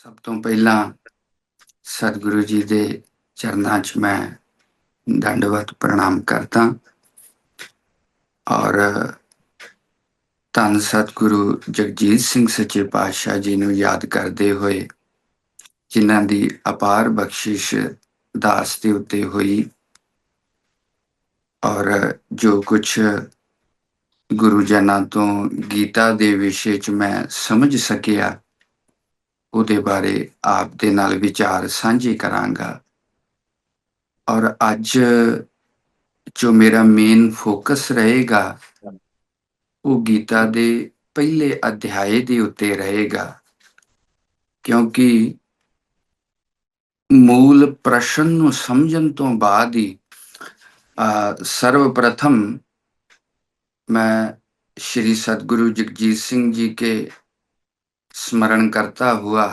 ਸਭ ਤੋਂ ਪਹਿਲਾਂ ਸਤਿਗੁਰੂ ਜੀ ਦੇ ਚਰਨਾਂ 'ਚ ਮੈਂ ਦੰਡਵਤ ਪ੍ਰਣਾਮ ਕਰਦਾ ਔਰ ਧੰਨ ਸਤਿਗੁਰੂ ਜਗਜੀਤ ਸਿੰਘ ਸੱਚੇ ਪਾਤਸ਼ਾਹ ਜੀ ਨੂੰ ਯਾਦ ਕਰਦੇ ਹੋਏ, ਜਿਨ੍ਹਾਂ ਦੀ ਅਪਾਰ ਬਖਸ਼ਿਸ਼ ਦਾਸ ਦੇ ਉੱਤੇ ਹੋਈ ਔਰ ਜੋ ਕੁਛ ਗੁਰੂਜਨਾਂ ਤੋਂ ਗੀਤਾ ਦੇ ਵਿਸ਼ੇ 'ਚ ਮੈਂ ਸਮਝ ਸਕਿਆ, ਉਹਦੇ ਬਾਰੇ ਆਪ ਦੇ ਨਾਲ ਵਿਚਾਰ ਸਾਂਝੇ ਕਰਾਂਗਾ। ਔਰ ਅੱਜ ਜੋ ਮੇਰਾ ਮੇਨ ਫੋਕਸ ਰਹੇਗਾ ਉਹ ਗੀਤਾ ਦੇ ਪਹਿਲੇ ਅਧਿਆਏ ਦੇ ਉੱਤੇ ਰਹੇਗਾ, ਕਿਉਂਕਿ ਮੂਲ ਪ੍ਰਸ਼ਨ ਨੂੰ ਸਮਝਣ ਤੋਂ ਬਾਅਦ ਹੀ सर्वप्रथम मैं श्री सतगुरु जगजीत सिंह जी के स्मरण करता हुआ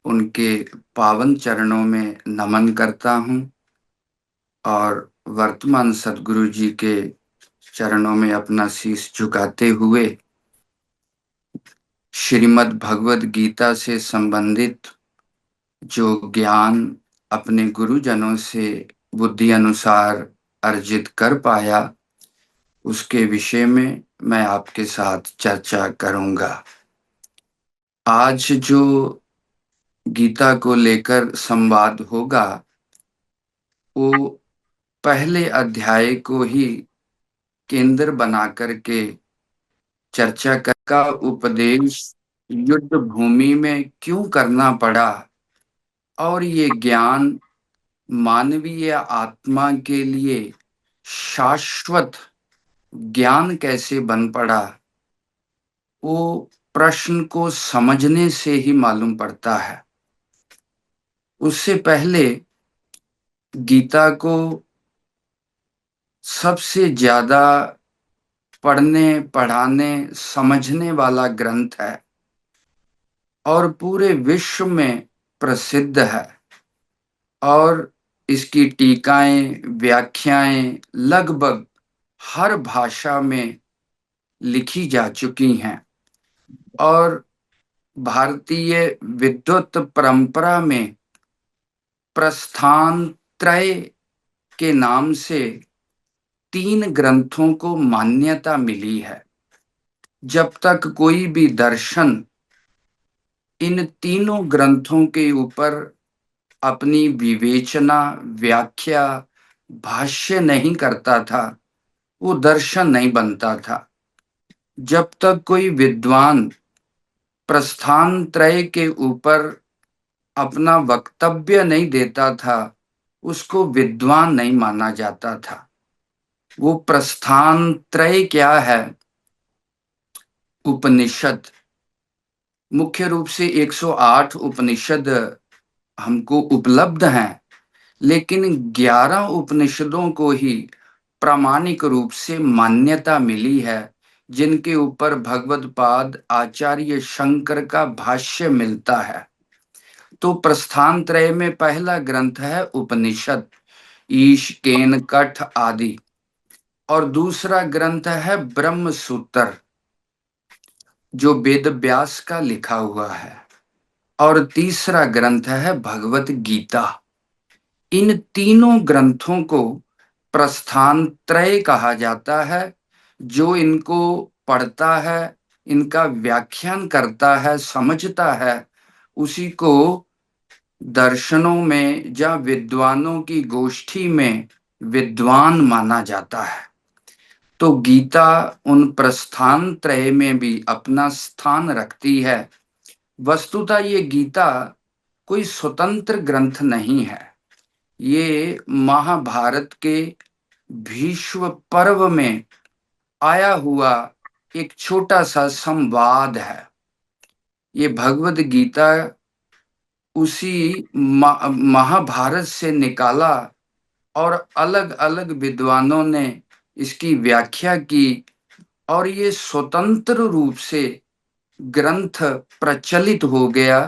उनके पावन चरणों में नमन करता हूँ और वर्तमान सतगुरु जी के चरणों में अपना शीश झुकाते हुए श्रीमद् भगवद गीता से संबंधित जो ज्ञान अपने गुरुजनों से बुद्धि अनुसार अर्जित कर पाया, उसके विषय में मैं आपके साथ चर्चा करूंगा। आज जो गीता को लेकर संवाद होगा वो पहले अध्याय को ही केंद्र बना करके चर्चा का उपदेश युद्ध भूमि में क्यों करना पड़ा और ये ज्ञान मानवीय आत्मा के लिए शाश्वत ज्ञान कैसे बन पड़ा, वो प्रश्न को समझने से ही मालूम पड़ता है। उससे पहले गीता को सबसे ज्यादा पढ़ने पढ़ाने समझने वाला ग्रंथ है और पूरे विश्व में प्रसिद्ध है और इसकी टीकाएं व्याख्याएं लगभग हर भाषा में लिखी जा चुकी हैं और भारतीय विद्वत परंपरा में प्रस्थान त्रय के नाम से 3 ग्रंथों को मान्यता मिली है। जब तक कोई भी दर्शन इन तीनों ग्रंथों के ऊपर अपनी विवेचना व्याख्या भाष्य नहीं करता था, वो दर्शन नहीं बनता था। जब तक कोई विद्वान प्रस्थान त्रय के ऊपर अपना वक्तव्य नहीं देता था, उसको विद्वान नहीं माना जाता था। वो प्रस्थान त्रय क्या है? उपनिषद, मुख्य रूप से 108 उपनिषद हमको उपलब्ध हैं, लेकिन 11 उपनिषदों को ही प्रामाणिक रूप से मान्यता मिली है, जिनके ऊपर भगवदपाद आचार्य शंकर का भाष्य मिलता है। तो प्रस्थान त्रय में पहला ग्रंथ है उपनिषद, ईश केन कठ आदि, और दूसरा ग्रंथ है ब्रह्म सूत्र जो वेद व्यास का लिखा हुआ है, और तीसरा ग्रंथ है भगवत गीता। इन तीनों ग्रंथों को प्रस्थान त्रय कहा जाता है। जो इनको पढ़ता है, इनका व्याख्यान करता है, समझता है, उसी को दर्शनों में या विद्वानों की गोष्ठी में विद्वान माना जाता है। तो गीता उन प्रस्थान त्रय में भी अपना स्थान रखती है। वस्तुतः ये गीता कोई स्वतंत्र ग्रंथ नहीं है, ये महाभारत के भीष्म पर्व में आया हुआ एक छोटा सा संवाद है। ये भगवद गीता उसी महाभारत से निकाला और अलग अलग विद्वानों ने इसकी व्याख्या की और ये स्वतंत्र रूप से ग्रंथ प्रचलित हो गया।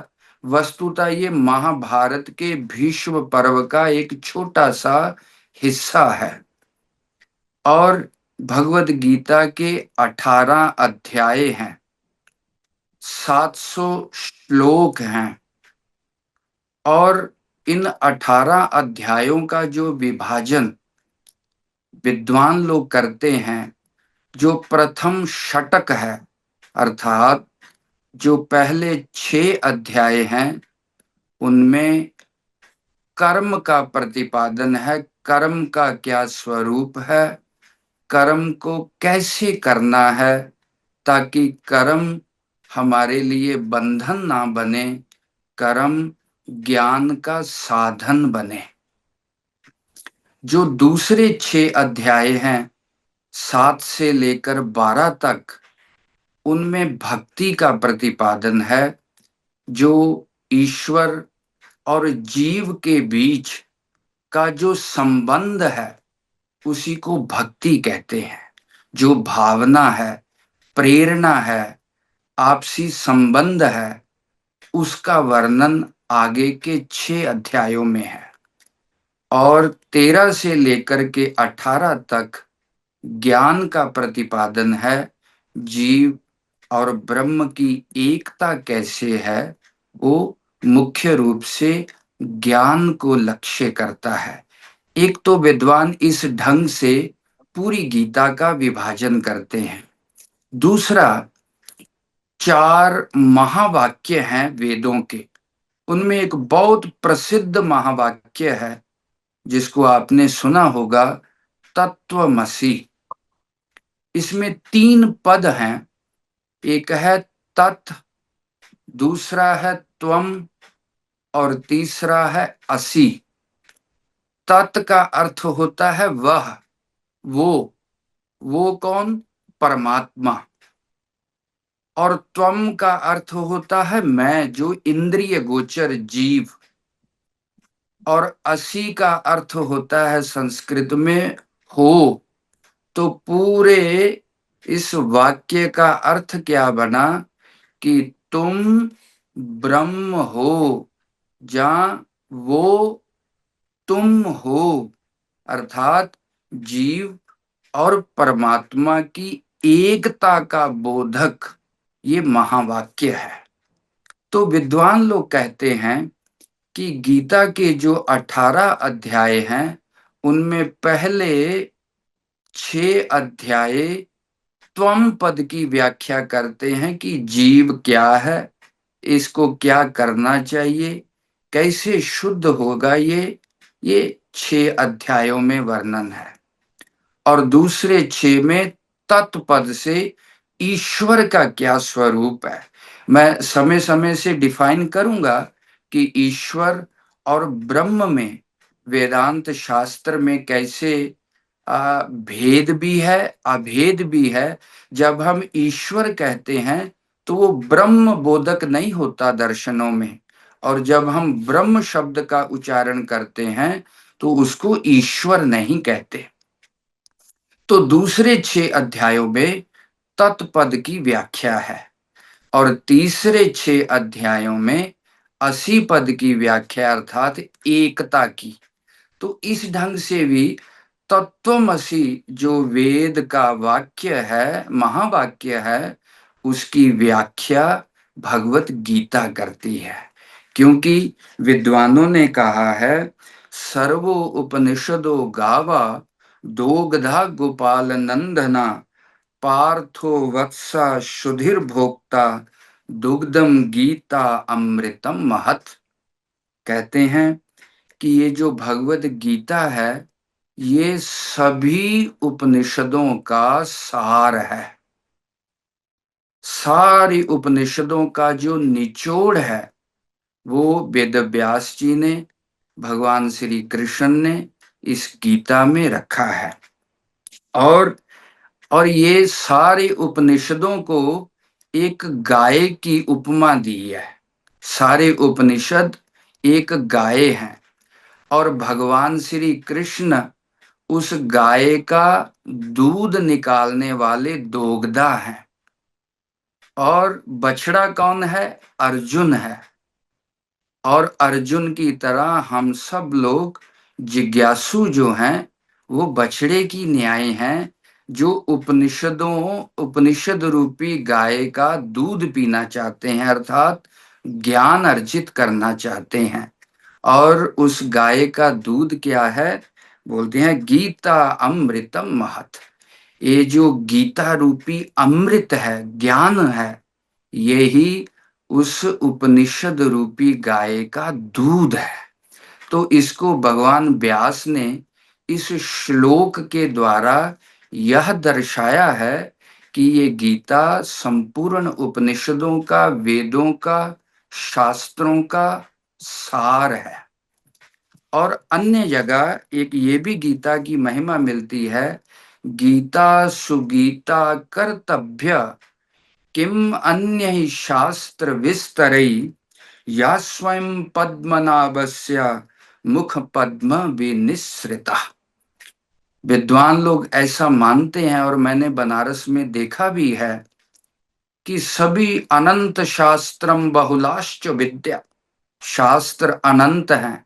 वस्तुतः ये महाभारत के भीष्म पर्व का एक छोटा सा हिस्सा है और भगवद गीता के 18 अध्याय हैं, 700 श्लोक हैं और इन 18 अध्यायों का जो विभाजन विद्वान लोग करते हैं, जो प्रथम षटक है, अर्थात जो पहले 6 अध्याय हैं, उनमें कर्म का प्रतिपादन है। कर्म का क्या स्वरूप है, कर्म को कैसे करना है ताकि कर्म हमारे लिए बंधन ना बने, कर्म ज्ञान का साधन बने। जो दूसरे 6 अध्याय हैं, 7 से लेकर 12 तक, उनमें भक्ति का प्रतिपादन है। जो ईश्वर और जीव के बीच का जो संबंध है, उसी को भक्ति कहते हैं। जो भावना है, प्रेरणा है, आपसी संबंध है, उसका वर्णन आगे के 6 अध्यायों में है। और 13 से लेकर के 18 तक ज्ञान का प्रतिपादन है। जीव और ब्रह्म की एकता कैसे है, वो मुख्य रूप से ज्ञान को लक्ष्य करता है। एक तो विद्वान इस ढंग से पूरी गीता का विभाजन करते हैं। दूसरा, 4 महावाक्य हैं वेदों के, उनमें एक बहुत प्रसिद्ध महावाक्य है जिसको आपने सुना होगा, तत्वमसि। इसमें 3 पद हैं, एक है तत्, दूसरा है त्वम और तीसरा है असि। तत् का अर्थ होता है वह, वो कौन? परमात्मा। और त्वम का अर्थ होता है मैं, जो इंद्रिय गोचर जीव। और असि का अर्थ होता है संस्कृत में हो। तो पूरे इस वाक्य का अर्थ क्या बना कि तुम ब्रह्म हो, जहां वो तुम हो, अर्थात जीव और परमात्मा की एकता का बोधक ये महावाक्य है। तो विद्वान लोग कहते हैं कि गीता के जो 18 अध्याय हैं, उनमें पहले 6 अध्याय त्वम पद की व्याख्या करते हैं कि जीव क्या है, इसको क्या करना चाहिए, कैसे शुद्ध होगा, ये 6 अध्यायों में वर्णन है। और दूसरे 6 में तत्पद से ईश्वर का क्या स्वरूप है। मैं समय समय से डिफाइन करूंगा कि ईश्वर और ब्रह्म में वेदांत शास्त्र में कैसे भेद भी है, अभेद भी है। जब हम ईश्वर कहते हैं तो वो ब्रह्म बोधक नहीं होता दर्शनों में, और जब हम ब्रह्म शब्द का उच्चारण करते हैं तो उसको ईश्वर नहीं कहते। तो दूसरे 6 अध्यायों में तत्पद की व्याख्या है और तीसरे 6 अध्यायों में 80 पद की व्याख्या, अर्थात एकता की। तो इस ढंग से भी तत्वमसि जो वेद का वाक्य है, महावाक्य है, उसकी व्याख्या भगवत गीता करती है। क्योंकि विद्वानों ने कहा है, सर्वो उपनिषदो गावा दोग्धा गोपाल नंदना पार्थो वत्सा सुधीर भोक्ता दुग्धम गीता अमृतम महत। कहते हैं कि ये जो भगवत गीता है, ये सभी उपनिषदों का सार है। सारी उपनिषदों का जो निचोड़ है, वो वेद व्यास जी ने, भगवान श्री कृष्ण ने इस गीता में रखा है। और ये सारे उपनिषदों को एक गाय की उपमा दी है। सारे उपनिषद एक गाय हैं और भगवान श्री कृष्ण उस गाय का दूध निकालने वाले दोग्धा हैं। और बछड़ा कौन है? अर्जुन है। और अर्जुन की तरह हम सब लोग जिज्ञासु जो हैं, वो बछड़े की न्याय हैं, जो उपनिषद रूपी गाय का दूध पीना चाहते हैं, अर्थात ज्ञान अर्जित करना चाहते हैं। और उस गाय का दूध क्या है? बोलते हैं गीता अमृतम महत। ये जो गीता रूपी अमृत है, ज्ञान है, यही उस उपनिषद रूपी गाय का दूध है। तो इसको भगवान व्यास ने इस श्लोक के द्वारा यह दर्शाया है कि ये गीता संपूर्ण उपनिषदों का, वेदों का, शास्त्रों का सार है। और अन्य जगह एक ये भी गीता की महिमा मिलती है, गीता सुगीता कर्तव्य किम अन्य ही शास्त्र विस्तरई या स्वयं पद्मनाभस्य मुख पद्म विनिसृता। विद्वान लोग ऐसा मानते हैं और मैंने बनारस में देखा भी है कि सभी अनंत शास्त्रम बहुलाश्च विद्या, शास्त्र अनंत हैं,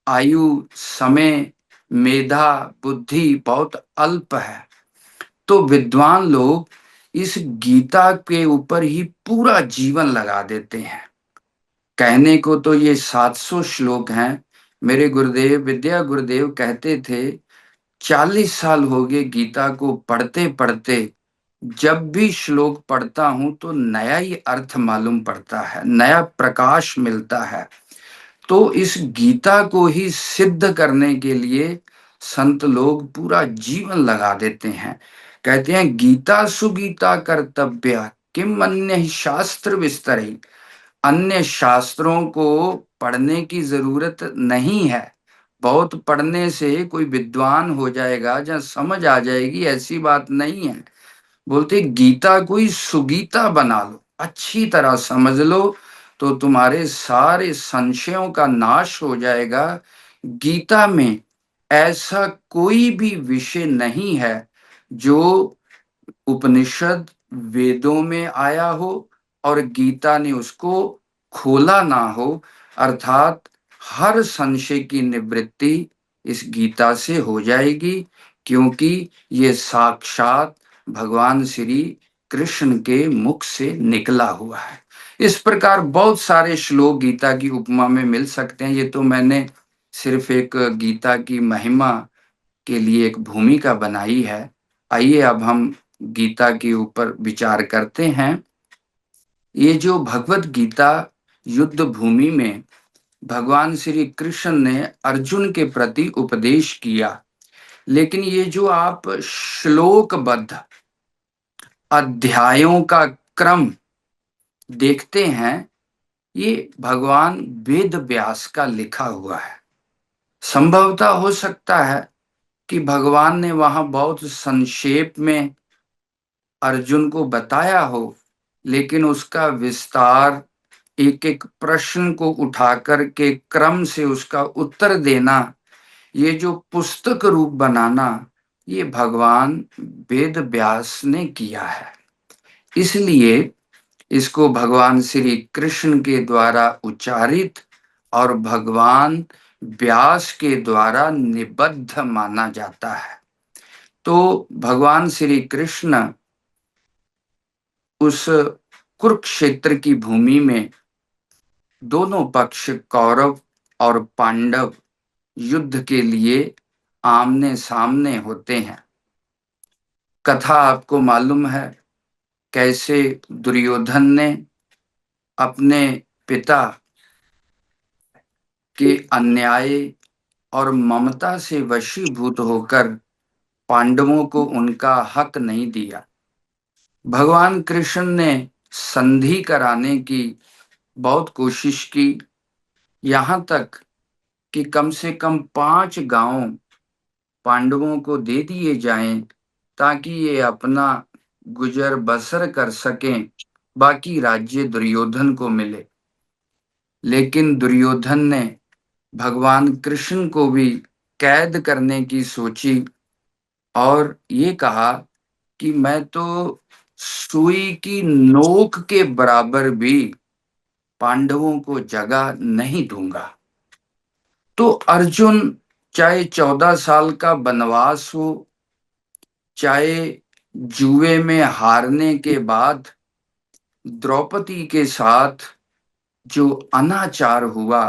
आयु, समय, मेधा, बुद्धि बहुत अल्प है। तो विद्वान लोग इस गीता के ऊपर ही पूरा जीवन लगा देते हैं। कहने को तो ये 700 श्लोक हैं। मेरे गुरुदेव विद्या गुरुदेव कहते थे 40 साल हो गए गीता को पढ़ते पढ़ते, जब भी श्लोक पढ़ता हूं तो नया ही अर्थ मालूम पड़ता है, नया प्रकाश मिलता है। तो इस गीता को ही सिद्ध करने के लिए संत लोग पूरा जीवन लगा देते हैं। कहते हैं गीता सुगीता कर्तव्य किम अन्य शास्त्र विस्तरई। अन्य शास्त्रों को पढ़ने की जरूरत नहीं है। बहुत पढ़ने से कोई विद्वान हो जाएगा, जहाँ समझ आ जाएगी, ऐसी बात नहीं है। बोलते गीता को ही सुगीता बना लो, अच्छी तरह समझ लो, तो तुम्हारे सारे संशयों का नाश हो जाएगा। गीता में ऐसा कोई भी विषय नहीं है जो उपनिषद वेदों में आया हो और गीता ने उसको खोला ना हो। अर्थात हर संशय की निवृत्ति इस गीता से हो जाएगी, क्योंकि ये साक्षात भगवान श्री कृष्ण के मुख से निकला हुआ है। इस प्रकार बहुत सारे श्लोक गीता की उपमा में मिल सकते हैं। ये तो मैंने सिर्फ एक गीता की महिमा के लिए एक भूमिका बनाई है। आइए अब हम गीता के ऊपर विचार करते हैं। ये जो भगवत गीता युद्ध भूमि में भगवान श्री कृष्ण ने अर्जुन के प्रति उपदेश किया, लेकिन ये जो आप श्लोकबद्ध अध्यायों का क्रम देखते हैं, ये भगवान वेद व्यास का लिखा हुआ है। संभवतः हो सकता है कि भगवान ने वहां बहुत संक्षेप में अर्जुन को बताया हो, लेकिन उसका विस्तार, एक एक प्रश्न को उठाकर के क्रम से उसका उत्तर देना, ये जो पुस्तक रूप बनाना, ये भगवान वेद व्यास ने किया है। इसलिए इसको भगवान श्री कृष्ण के द्वारा उच्चारित और भगवान व्यास के द्वारा निबद्ध माना जाता है। तो भगवान श्री कृष्ण उस कुरुक्षेत्र की भूमि में दोनों पक्ष कौरव और पांडव युद्ध के लिए आमने सामने होते हैं। कथा आपको मालूम है, कैसे दुर्योधन ने अपने पिता के अन्याय और ममता से वशीभूत होकर पांडवों को उनका हक नहीं दिया। भगवान कृष्ण ने संधि कराने की बहुत कोशिश की, यहाँ तक कि कम से कम 5 गांव पांडवों को दे दिए जाएं, ताकि ये अपना गुजर बसर कर सकें, बाकी राज्य दुर्योधन को मिले। लेकिन दुर्योधन ने भगवान कृष्ण को भी कैद करने की सोची और ये कहा कि मैं तो सुई की नोक के बराबर भी पांडवों को जगह नहीं दूंगा। तो अर्जुन, चाहे 14 साल का वनवास हो, चाहे जुए में हारने के बाद द्रौपदी के साथ जो अनाचार हुआ,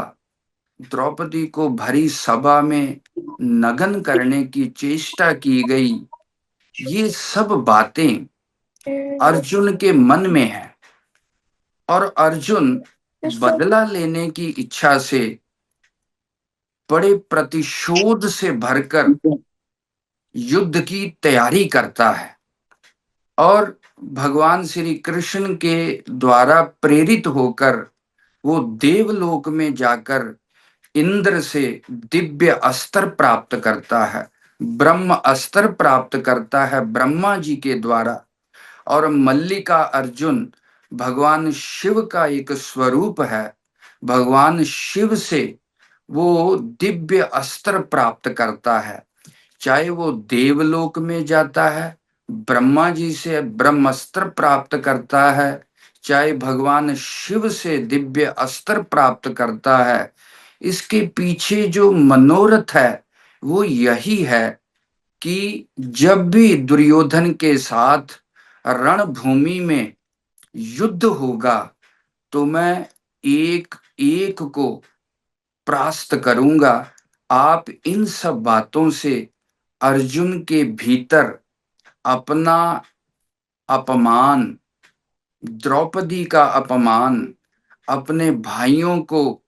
द्रौपदी को भरी सभा में नग्न करने की चेष्टा की गई, ये सब बातें अर्जुन के मन में है। और अर्जुन बदला लेने की इच्छा से, बड़े प्रतिशोध से भरकर युद्ध की तैयारी करता है। और भगवान श्री कृष्ण के द्वारा प्रेरित होकर वो देवलोक में जाकर इंद्र से दिव्य अस्त्र प्राप्त करता है, ब्रह्म अस्त्र प्राप्त करता है ब्रह्मा जी के द्वारा। और मल्लिका अर्जुन भगवान शिव का एक स्वरूप है, भगवान शिव से वो दिव्य अस्त्र प्राप्त करता है। चाहे वो देवलोक में जाता है, ब्रह्मा जी से ब्रह्मास्त्र प्राप्त करता है, चाहे भगवान शिव से दिव्य अस्त्र प्राप्त करता है, इसके पीछे जो मनोरथ है वो यही है कि जब भी दुर्योधन के साथ रणभूमि में युद्ध होगा तो मैं एक एक को परास्त करूंगा। आप इन सब बातों से अर्जुन के भीतर अपना अपमान, द्रौपदी का अपमान, अपने भाइयों को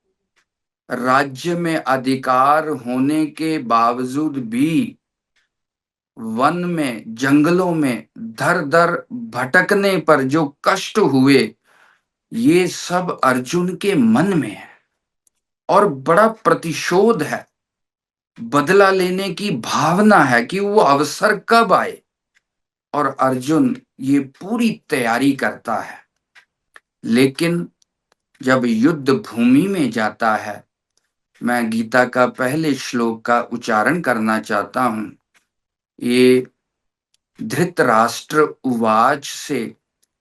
राज्य में अधिकार होने के बावजूद भी वन में जंगलों में दर दर भटकने पर जो कष्ट हुए, ये सब अर्जुन के मन में है। और बड़ा प्रतिशोध है, बदला लेने की भावना है कि वो अवसर कब आए। और अर्जुन ये पूरी तैयारी करता है। लेकिन जब युद्ध भूमि में जाता है, मैं गीता का पहले श्लोक का उच्चारण करना चाहता हूं। ये धृतराष्ट्र उवाच से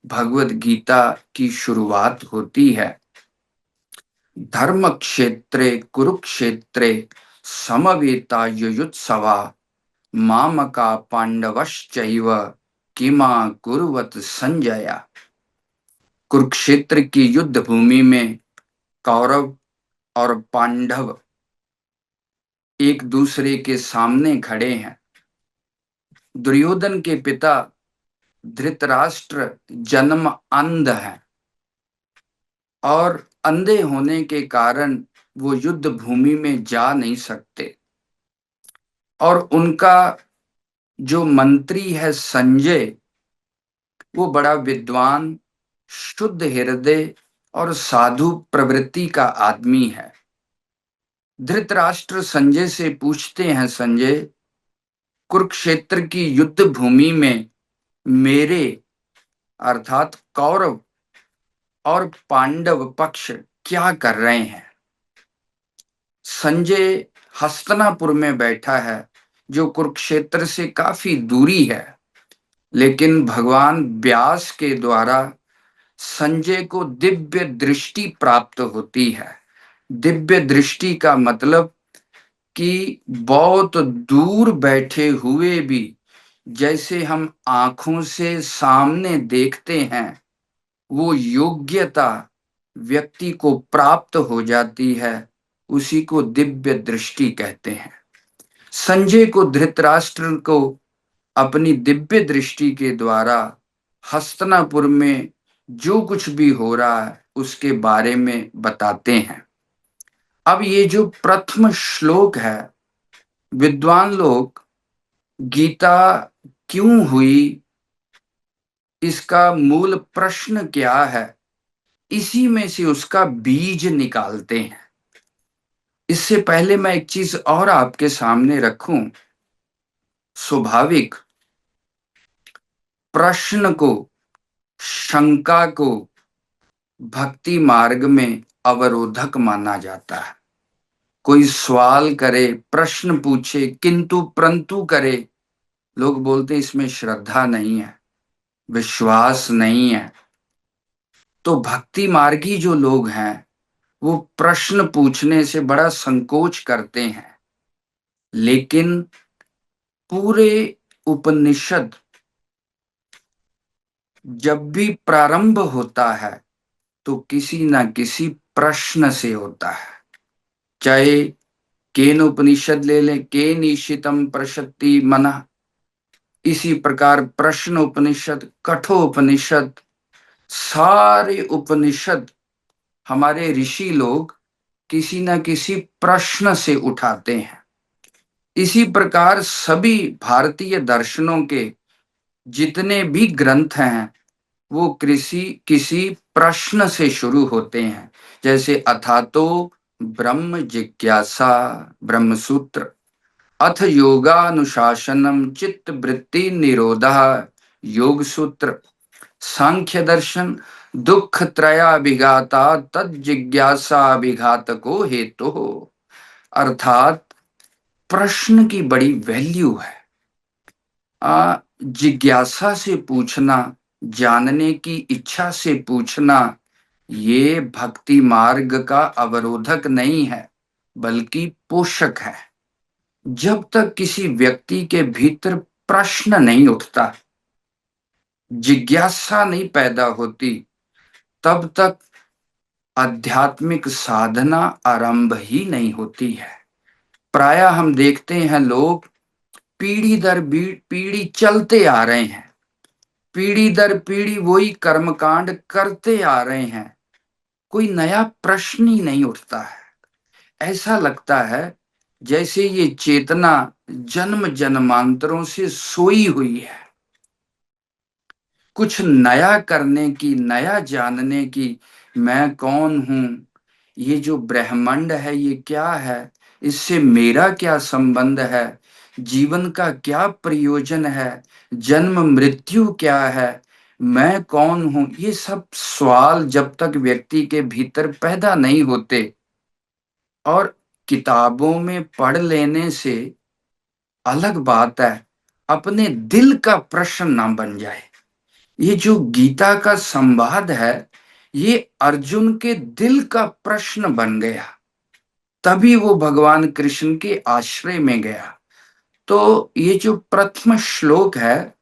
भगवत गीता की शुरुआत होती है। धर्म क्षेत्रे कुरुक्षेत्रे समवेता युयुत्सवा मामका पांडवश्चैव किमा कुर्वत संजया। कुरुक्षेत्र की युद्ध भूमि में कौरव और पांडव एक दूसरे के सामने खड़े हैं। दुर्योधन के पिता धृतराष्ट्र जन्म अंध है और अंधे होने के कारण वो युद्ध भूमि में जा नहीं सकते। और उनका जो मंत्री है संजय, वो बड़ा विद्वान, शुद्ध हृदय और साधु प्रवृत्ति का आदमी है। धृतराष्ट्र संजय से पूछते हैं, संजय, कुरुक्षेत्र की युद्ध भूमि में मेरे अर्थात कौरव और पांडव पक्ष क्या कर रहे हैं। संजय हस्तिनापुर में बैठा है, जो कुरुक्षेत्र से काफी दूरी है। लेकिन भगवान व्यास के द्वारा संजय को दिव्य दृष्टि प्राप्त होती है। दिव्य दृष्टि का मतलब कि बहुत दूर बैठे हुए भी जैसे हम आंखों से सामने देखते हैं, वो योग्यता व्यक्ति को प्राप्त हो जाती है, उसी को दिव्य दृष्टि कहते हैं। संजय को धृतराष्ट्र को अपनी दिव्य दृष्टि के द्वारा हस्तिनापुर में जो कुछ भी हो रहा है उसके बारे में बताते हैं। अब ये जो प्रथम श्लोक है, विद्वान लोग गीता क्यों हुई, इसका मूल प्रश्न क्या है, इसी में से उसका बीज निकालते हैं। इससे पहले मैं एक चीज और आपके सामने रखूं। स्वाभाविक प्रश्न को, शंका को भक्ति मार्ग में अवरोधक माना जाता है। कोई सवाल करे, प्रश्न पूछे, किंतु परंतु करे, लोग बोलते इसमें श्रद्धा नहीं है, विश्वास नहीं है। तो भक्ति मार्गी जो लोग हैं वो प्रश्न पूछने से बड़ा संकोच करते हैं। लेकिन पूरे उपनिषद जब भी प्रारंभ होता है तो किसी ना किसी प्रश्न से होता है। चाहे केन उपनिषद ले लें, केन ईशितम प्रशस्ति मना, इसी प्रकार प्रश्न उपनिषद, कठोपनिषद, सारे उपनिषद हमारे ऋषि लोग किसी न किसी प्रश्न से उठाते हैं। इसी प्रकार सभी भारतीय दर्शनों के जितने भी ग्रंथ हैं वो किसी प्रश्न से शुरू होते हैं। जैसे अथातो ब्रह्म जिज्ञासा ब्रह्म सूत्र, अथ योगानुशासनम चित्त वृत्ति निरोधः योग सूत्र, सांख्य दर्शन दुख त्रयाभिघाता तद जिज्ञासा विघातको हेतु। अर्थात प्रश्न की बड़ी वैल्यू है। जिज्ञासा से पूछना, जानने की इच्छा से पूछना, ये भक्ति मार्ग का अवरोधक नहीं है बल्कि पोषक है। जब तक किसी व्यक्ति के भीतर प्रश्न नहीं उठता, जिज्ञासा नहीं पैदा होती, तब तक आध्यात्मिक साधना आरंभ ही नहीं होती है। प्रायः हम देखते हैं लोग पीढ़ी दर पीढ़ी चलते आ रहे हैं, पीढ़ी दर पीढ़ी वही कर्मकांड करते आ रहे हैं, कोई नया प्रश्न ही नहीं उठता है। ऐसा लगता है जैसे ये चेतना जन्म जन्मांतरों से सोई हुई है। कुछ नया करने की, नया जानने की, मैं कौन हूं, ये जो ब्रह्मांड है ये क्या है, इससे मेरा क्या संबंध है, जीवन का क्या प्रयोजन है, जन्म मृत्यु क्या है, मैं कौन हूं, ये सब सवाल जब तक व्यक्ति के भीतर पैदा नहीं होते और किताबों में पढ़ लेने से अलग बात है, अपने दिल का प्रश्न ना बन जाए। ये जो गीता का संवाद है ये अर्जुन के दिल का प्रश्न बन गया, तभी वो भगवान कृष्ण के आश्रय में गया। तो ये जो प्रथम श्लोक है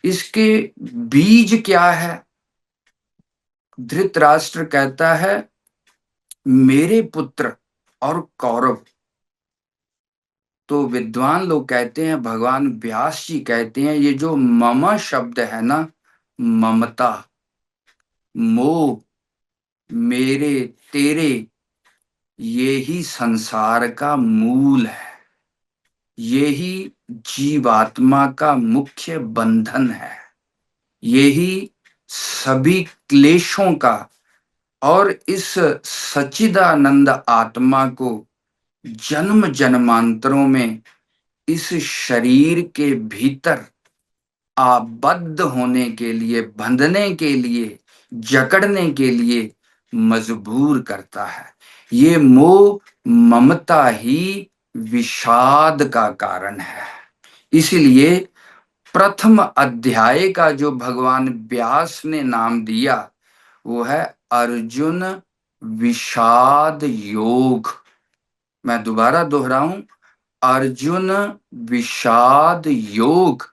इसके बीज क्या है? धृतराष्ट्र कहता है मेरे पुत्र और कौरव। तो विद्वान लोग कहते हैं, भगवान व्यास जी कहते हैं, ये जो मम शब्द है ना, ममता, मोह, मेरे तेरे, ये ही संसार का मूल है, यही जीवात्मा का मुख्य बंधन है, यही सभी क्लेशों का, और इस सच्चिदानंद आत्मा को जन्म जन्मांतरों में इस शरीर के भीतर आबद्ध होने के लिए, बंधने के लिए, जकड़ने के लिए मजबूर करता है। ये मोह ममता ही विषाद का कारण है। इसलिए प्रथम अध्याय का जो भगवान व्यास ने नाम दिया वो है अर्जुन विषाद योग। मैं दोबारा दोहराऊं, अर्जुन विषाद योग।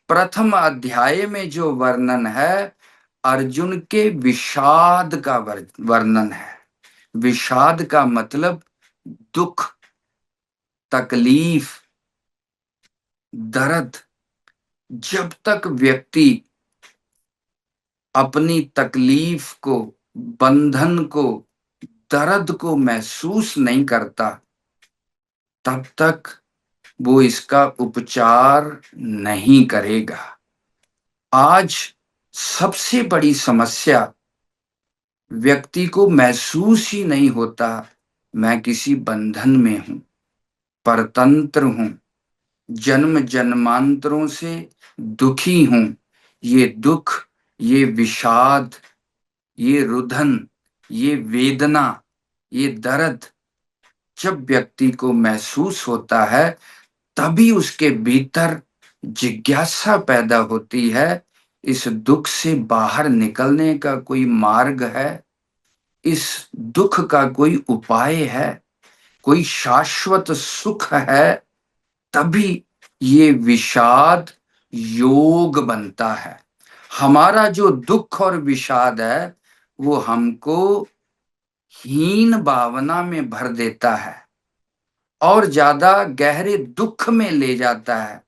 प्रथम अध्याय में जो वर्णन है अर्जुन के विषाद का वर्णन है। विषाद का मतलब दुख, तकलीफ, दर्द। जब तक व्यक्ति अपनी तकलीफ को, बंधन को, दर्द को महसूस नहीं करता तब तक वो इसका उपचार नहीं करेगा। आज सबसे बड़ी समस्या, व्यक्ति को महसूस ही नहीं होता मैं किसी बंधन में हूं, परतंत्र हूं, जन्म जन्मांतरों से दुखी हूं। ये दुख, ये विषाद, ये रुदन, ये वेदना, ये दर्द जब व्यक्ति को महसूस होता है तभी उसके भीतर जिज्ञासा पैदा होती है, इस दुख से बाहर निकलने का कोई मार्ग है, इस दुख का कोई उपाय है, कोई शाश्वत सुख है। तभी ये विषाद योग बनता है। हमारा जो दुख और विषाद है वो हमको हीन भावना में भर देता है। और ज्यादा गहरे दुख में ले जाता है।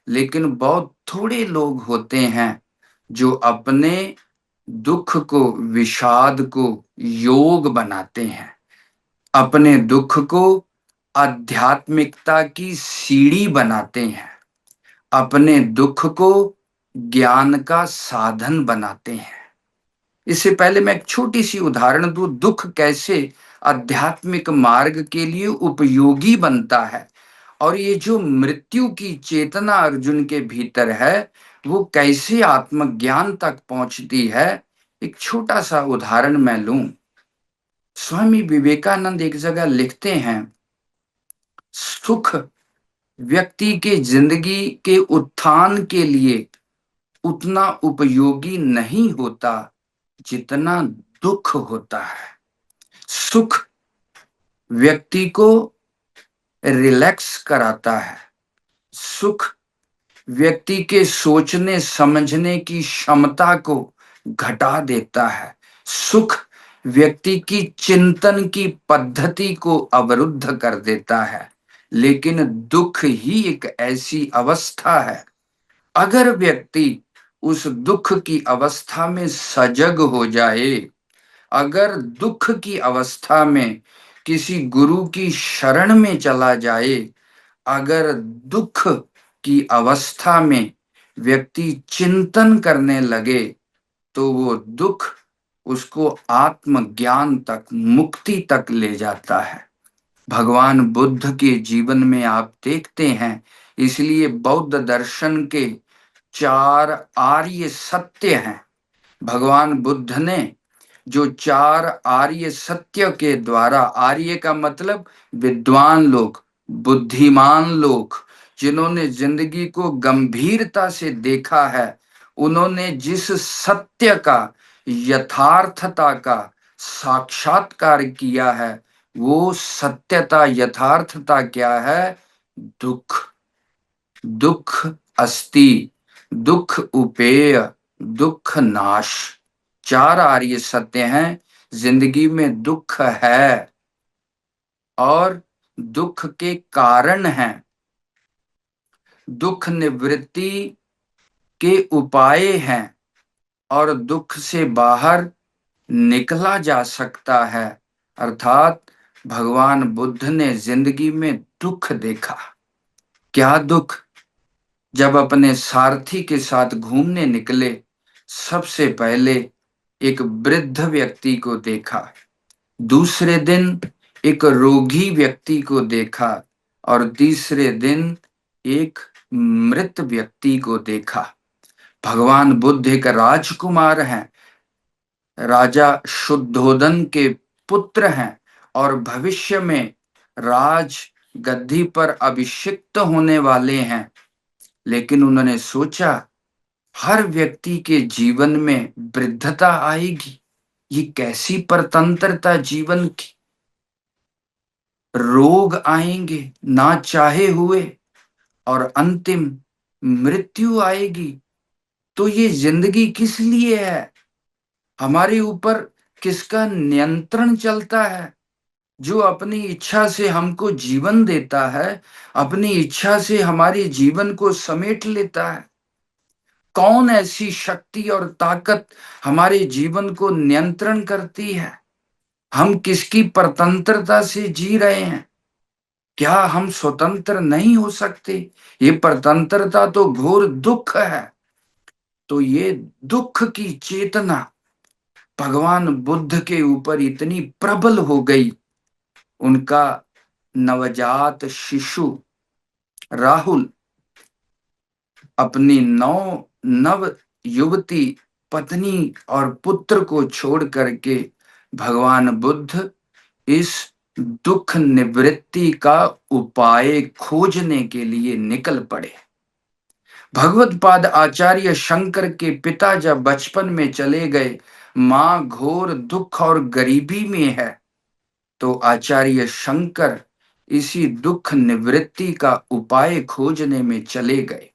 लेकिन बहुत थोड़े लोग होते हैं जो अपने दुख को, विषाद को योग बनाते हैं, अपने दुख को आध्यात्मिकता की सीढ़ी बनाते हैं, अपने दुख को ज्ञान का साधन बनाते हैं। इससे पहले मैं एक छोटी सी उदाहरण दूं, दुख कैसे आध्यात्मिक मार्ग के लिए उपयोगी बनता है, और ये जो मृत्यु की चेतना अर्जुन के भीतर है वो कैसे आत्मज्ञान तक पहुंचती है। एक छोटा सा उदाहरण मैं लूं। स्वामी विवेकानंद एक जगह लिखते हैं, सुख व्यक्ति के जिंदगी के उत्थान के लिए उतना उपयोगी नहीं होता जितना दुख होता है। सुख व्यक्ति को रिलैक्स कराता है, सुख व्यक्ति के सोचने समझने की क्षमता को घटा देता है, सुख व्यक्ति की चिंतन की पद्धति को अवरुद्ध कर देता है। लेकिन दुख ही एक ऐसी अवस्था है, अगर व्यक्ति उस दुख की अवस्था में सजग हो जाए, अगर दुख की अवस्था में किसी गुरु की शरण में चला जाए, अगर दुख की अवस्था में व्यक्ति चिंतन करने लगे, तो वो दुख उसको आत्मज्ञान तक, मुक्ति तक ले जाता है। भगवान बुद्ध के जीवन में आप देखते हैं, इसलिए बौद्ध दर्शन के 4 आर्य सत्य हैं। भगवान बुद्ध ने जो 4 आर्य सत्य के द्वारा, आर्य का मतलब विद्वान लोग, बुद्धिमान लोग, जिन्होंने जिंदगी को गंभीरता से देखा है, उन्होंने जिस सत्य का, यथार्थता का साक्षात्कार किया है, वो सत्यता, यथार्थता क्या है? दुख। दुख अस्ति, दुख उपेय, दुख नाश। 4 आर्य सत्य हैं। जिंदगी में दुख है और दुख के कारण हैं, दुख निवृत्ति के उपाय हैं, और दुख से बाहर निकला जा सकता है। अर्थात भगवान बुद्ध ने जिंदगी में दुख देखा। क्या दुख? जब अपने सारथी के साथ घूमने निकले, सबसे पहले एक वृद्ध व्यक्ति को देखा, दूसरे दिन एक रोगी व्यक्ति को देखा, और तीसरे दिन एक मृत व्यक्ति को देखा। भगवान बुद्ध एक राजकुमार हैं, राजा शुद्धोदन के पुत्र हैं, और भविष्य में राज गद्दी पर अभिषिक्त होने वाले हैं। लेकिन उन्होंने सोचा, हर व्यक्ति के जीवन में वृद्धता आएगी, ये कैसी परतंत्रता जीवन की, रोग आएंगे ना चाहे हुए, और अंतिम मृत्यु आएगी। तो ये जिंदगी किस लिए है? हमारे ऊपर किसका नियंत्रण चलता है? जो अपनी इच्छा से हमको जीवन देता है, अपनी इच्छा से हमारे जीवन को समेट लेता है। कौन ऐसी शक्ति और ताकत हमारे जीवन को नियंत्रण करती है? हम किसकी परतंत्रता से जी रहे हैं? क्या हम स्वतंत्र नहीं हो सकते? ये परतंत्रता तो घोर दुख है। तो ये दुख की चेतना भगवान बुद्ध के ऊपर इतनी प्रबल हो गई, उनका नवजात शिशु राहुल अपनी नव युवती पत्नी और पुत्र को छोड़ करके भगवान बुद्ध इस दुख निवृत्ति का उपाय खोजने के लिए निकल पड़े। भगवत पाद आचार्य शंकर के पिता जब बचपन में चले गए, मां घोर दुख और गरीबी में है, तो आचार्य शंकर इसी दुख निवृत्ति का उपाय खोजने में चले गए।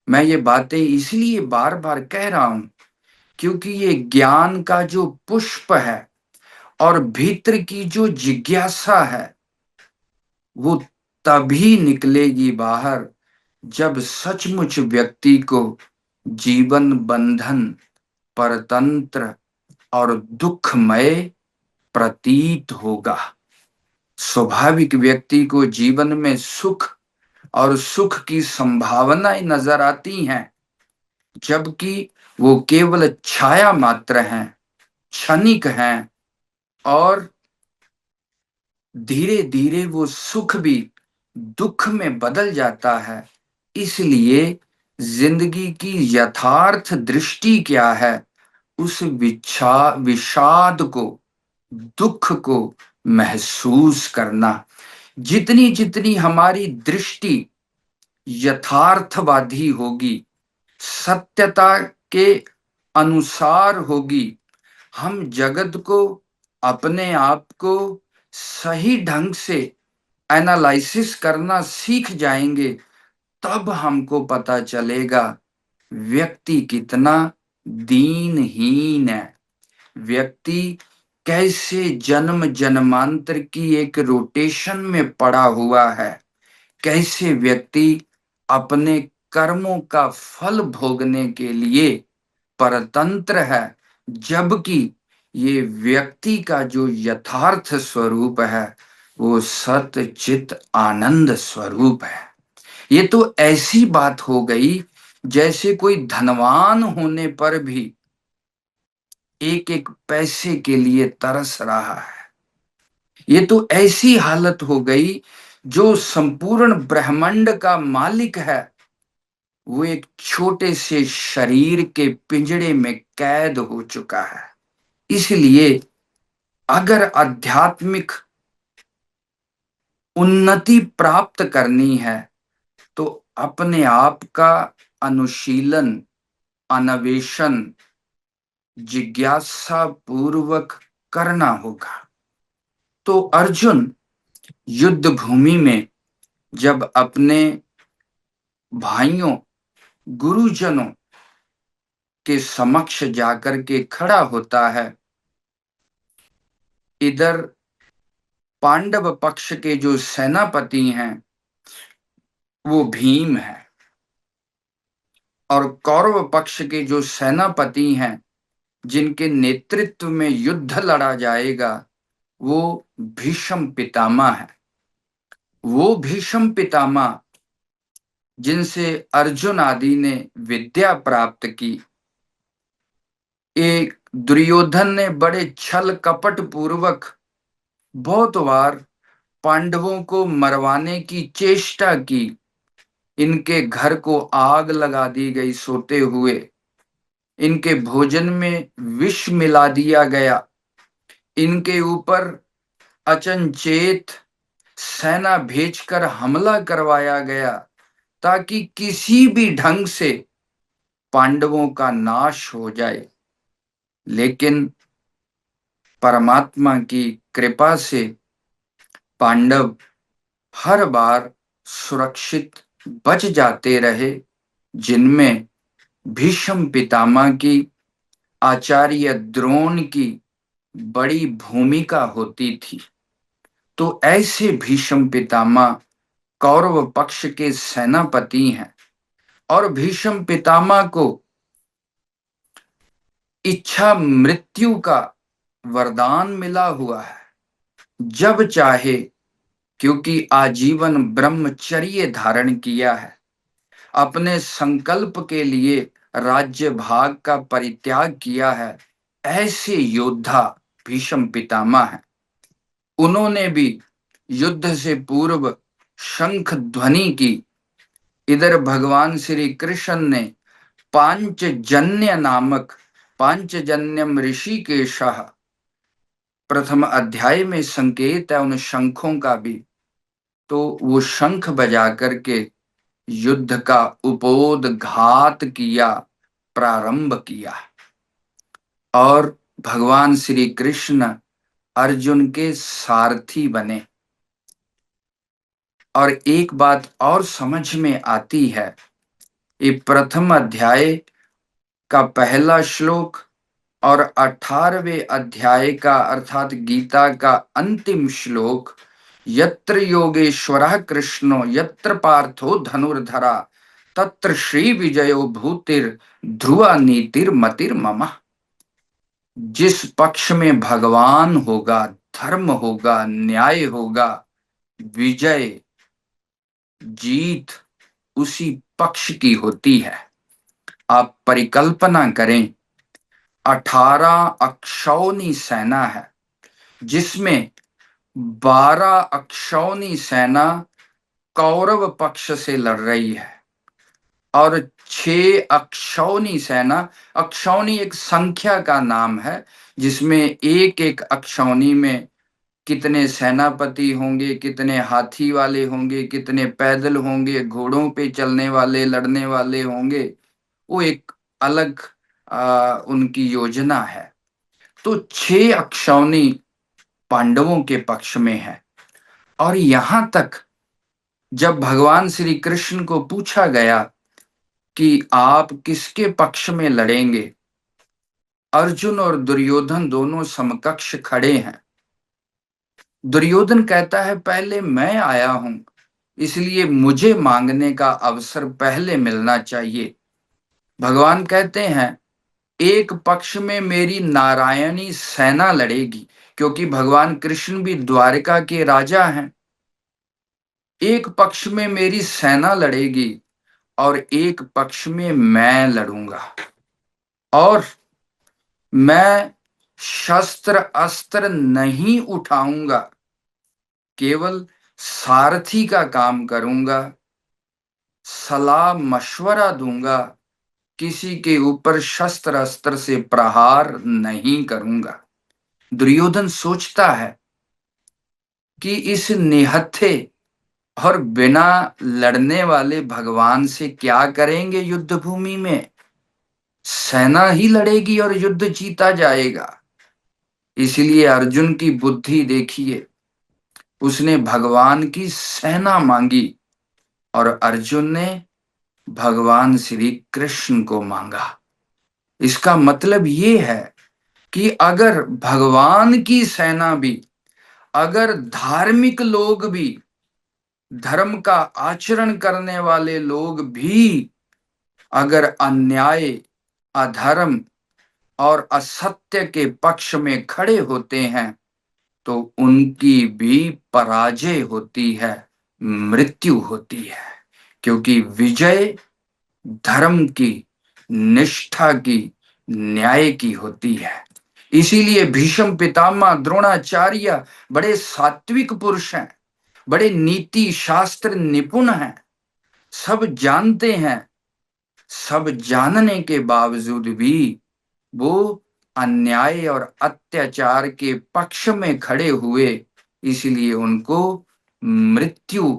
मैं ये बातें इसलिए बार बार कह रहा हूं क्योंकि ये ज्ञान का जो पुष्प है और भीतर की जो जिज्ञासा है, वो तभी निकलेगी बाहर जब सचमुच व्यक्ति को जीवन बंधन, परतंत्र और दुखमय प्रतीत होगा। स्वाभाविक व्यक्ति को जीवन में सुख और सुख की संभावनाएं नजर आती हैं, जबकि वो केवल छाया मात्र हैं, क्षणिक हैं, और धीरे धीरे वो सुख भी दुख में बदल जाता है। इसलिए जिंदगी की यथार्थ दृष्टि क्या है? उस विषाद को, दुख को महसूस करना। जितनी जितनी हमारी दृष्टि यथार्थवादी होगी, सत्यता के अनुसार होगी, हम जगत को, अपने आप को सही ढंग से एनालिसिस करना सीख जाएंगे। तब हमको पता चलेगा व्यक्ति कितना दीनहीन है, व्यक्ति कैसे जन्म जन्मांतर की एक रोटेशन में पड़ा हुआ है, कैसे व्यक्ति अपने कर्मों का फल भोगने के लिए परतंत्र है, जबकि ये व्यक्ति का जो यथार्थ स्वरूप है वो सत चित आनंद स्वरूप है। ये तो ऐसी बात हो गई जैसे कोई धनवान होने पर भी एक एक पैसे के लिए तरस रहा है। ये तो ऐसी हालत हो गई, जो संपूर्ण ब्रह्मांड का मालिक है वो एक छोटे से शरीर के पिंजड़े में कैद हो चुका है। इसलिए अगर आध्यात्मिक उन्नति प्राप्त करनी है तो अपने आप का अनुशीलन, अन्वेषण जिज्ञासा पूर्वक करना होगा। तो अर्जुन युद्ध भूमि में जब अपने भाइयों, गुरुजनों के समक्ष जाकर के खड़ा होता है, इधर पांडव पक्ष के जो सेनापति हैं वो भीम है, और कौरव पक्ष के जो सेनापति हैं जिनके नेतृत्व में युद्ध लड़ा जाएगा वो भीष्म पितामह है। वो भीष्म पितामह जिनसे अर्जुन आदि ने विद्या प्राप्त की। एक दुर्योधन ने बड़े छल कपट पूर्वक बहुत बार पांडवों को मरवाने की चेष्टा की। इनके घर को आग लगा दी गई सोते हुए, इनके भोजन में विष मिला दिया गया, इनके ऊपर अचनचेत सेना भेजकर हमला करवाया गया ताकि किसी भी ढंग से पांडवों का नाश हो जाए। लेकिन परमात्मा की कृपा से पांडव हर बार सुरक्षित बच जाते रहे, जिनमें भीष्म पितामह की, आचार्य द्रोण की बड़ी भूमिका होती थी। तो ऐसे भीष्म पितामह कौरव पक्ष के सेनापति हैं, और भीष्म पितामह को इच्छा मृत्यु का वरदान मिला हुआ है। जब चाहे, क्योंकि आजीवन ब्रह्मचर्य धारण किया है, अपने संकल्प के लिए राज्य भाग का परित्याग किया है, ऐसे योद्धा भीष्म पितामह हैं। उन्होंने भी युद्ध से पूर्व शंख ध्वनि की। इधर भगवान श्री कृष्ण ने पांचजन्य नामक, पांचजन्यम ऋषिकेशः, प्रथम अध्याय में संकेत है उन शंखों का भी। तो वो शंख बजा करके युद्ध का उपोदघात किया, प्रारंभ किया, और भगवान श्री कृष्ण अर्जुन के सारथी बने। और एक बात और समझ में आती है, ये प्रथम अध्याय का पहला श्लोक और 18वें अध्याय का अर्थात गीता का अंतिम श्लोक, यत्र योगेश्वरः कृष्णो यत्र पार्थो धनुर्धरा तत्र श्री विजयो भूतिर ध्रुवा नीतिर मतिर मम। जिस पक्ष में भगवान होगा, धर्म होगा, न्याय होगा, विजय, जीत उसी पक्ष की होती है। आप परिकल्पना करें, 18 अक्षौनी सेना है, जिसमें 12 अक्षौनी सेना कौरव पक्ष से लड़ रही है और 6 अक्षौनी सेना, अक्षौनी एक संख्या का नाम है जिसमें एक एक अक्षौनी में कितने सेनापति होंगे, कितने हाथी वाले होंगे, कितने पैदल होंगे, घोड़ों पे चलने वाले, लड़ने वाले होंगे, वो एक अलग उनकी योजना है। तो 6 अक्षौनी पांडवों के पक्ष में है। और यहां तक जब भगवान श्री कृष्ण को पूछा गया कि आप किसके पक्ष में लड़ेंगे, अर्जुन और दुर्योधन दोनों समकक्ष खड़े हैं। दुर्योधन कहता है पहले मैं आया हूं, इसलिए मुझे मांगने का अवसर पहले मिलना चाहिए। भगवान कहते हैं एक पक्ष में मेरी नारायणी सेना लड़ेगी, क्योंकि भगवान कृष्ण भी द्वारिका के राजा हैं। एक पक्ष में मेरी सेना लड़ेगी और एक पक्ष में मैं लड़ूंगा, और मैं शस्त्र अस्त्र नहीं उठाऊंगा, केवल सारथी का काम करूंगा, सलाह मशवरा दूंगा, किसी के ऊपर शस्त्र अस्त्र से प्रहार नहीं करूंगा। दुर्योधन सोचता है कि इस निहत्थे और बिना लड़ने वाले भगवान से क्या करेंगे युद्ध भूमि में, सेना ही लड़ेगी और युद्ध जीता जाएगा। इसलिए अर्जुन की बुद्धि देखिए, उसने भगवान की सेना मांगी और अर्जुन ने भगवान श्री कृष्ण को मांगा। इसका मतलब ये है कि अगर भगवान की सेना भी, अगर धार्मिक लोग भी, धर्म का आचरण करने वाले लोग भी अगर अन्याय, अधर्म और असत्य के पक्ष में खड़े होते हैं तो उनकी भी पराजय होती है, मृत्यु होती है। क्योंकि विजय धर्म की, निष्ठा की, न्याय की होती है। इसीलिए भीष्म पितामह द्रोणाचार्य बड़े सात्विक पुरुष हैं, बड़े नीति शास्त्र निपुण हैं, सब जानते हैं। सब जानने के बावजूद भी वो अन्याय और अत्याचार के पक्ष में खड़े हुए, इसलिए उनको मृत्यु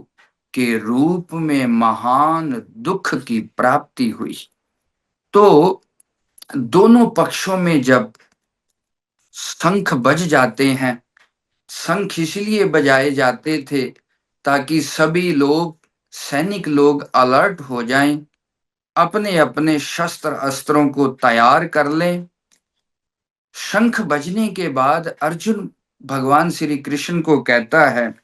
के रूप में महान दुख की प्राप्ति हुई। तो दोनों पक्षों में जब शंख बज जाते हैं, शंख इसलिए बजाए जाते थे ताकि सभी लोग, सैनिक लोग अलर्ट हो जाएं, अपने अपने शस्त्र अस्त्रों को तैयार कर लें। शंख बजने के बाद अर्जुन भगवान श्री कृष्ण को कहता है,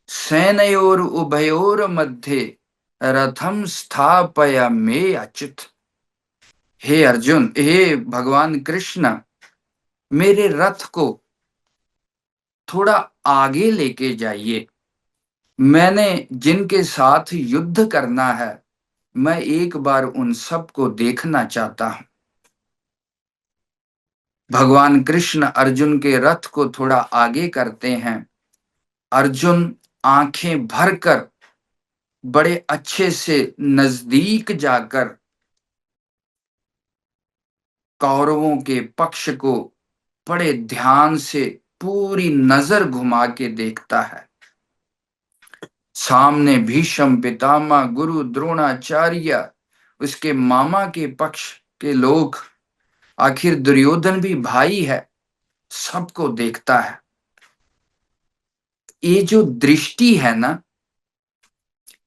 सेनयोर उभयोर मध्य रथम स्थापय मे अच्युत। हे अर्जुन, हे भगवान कृष्ण, मेरे रथ को थोड़ा आगे लेके जाइए। मैंने जिनके साथ युद्ध करना है, मैं एक बार उन सबको देखना चाहता हूं। भगवान कृष्ण अर्जुन के रथ को थोड़ा आगे करते हैं। अर्जुन आंखें भरकर बड़े अच्छे से नजदीक जाकर कौरवों के पक्ष को बड़े ध्यान से पूरी नजर घुमा के देखता है। सामने भीष्म पितामह, गुरु द्रोणाचार्य, उसके मामा के पक्ष के लोग, आखिर दुर्योधन भी भाई है, सबको देखता है। ये जो दृष्टि है ना,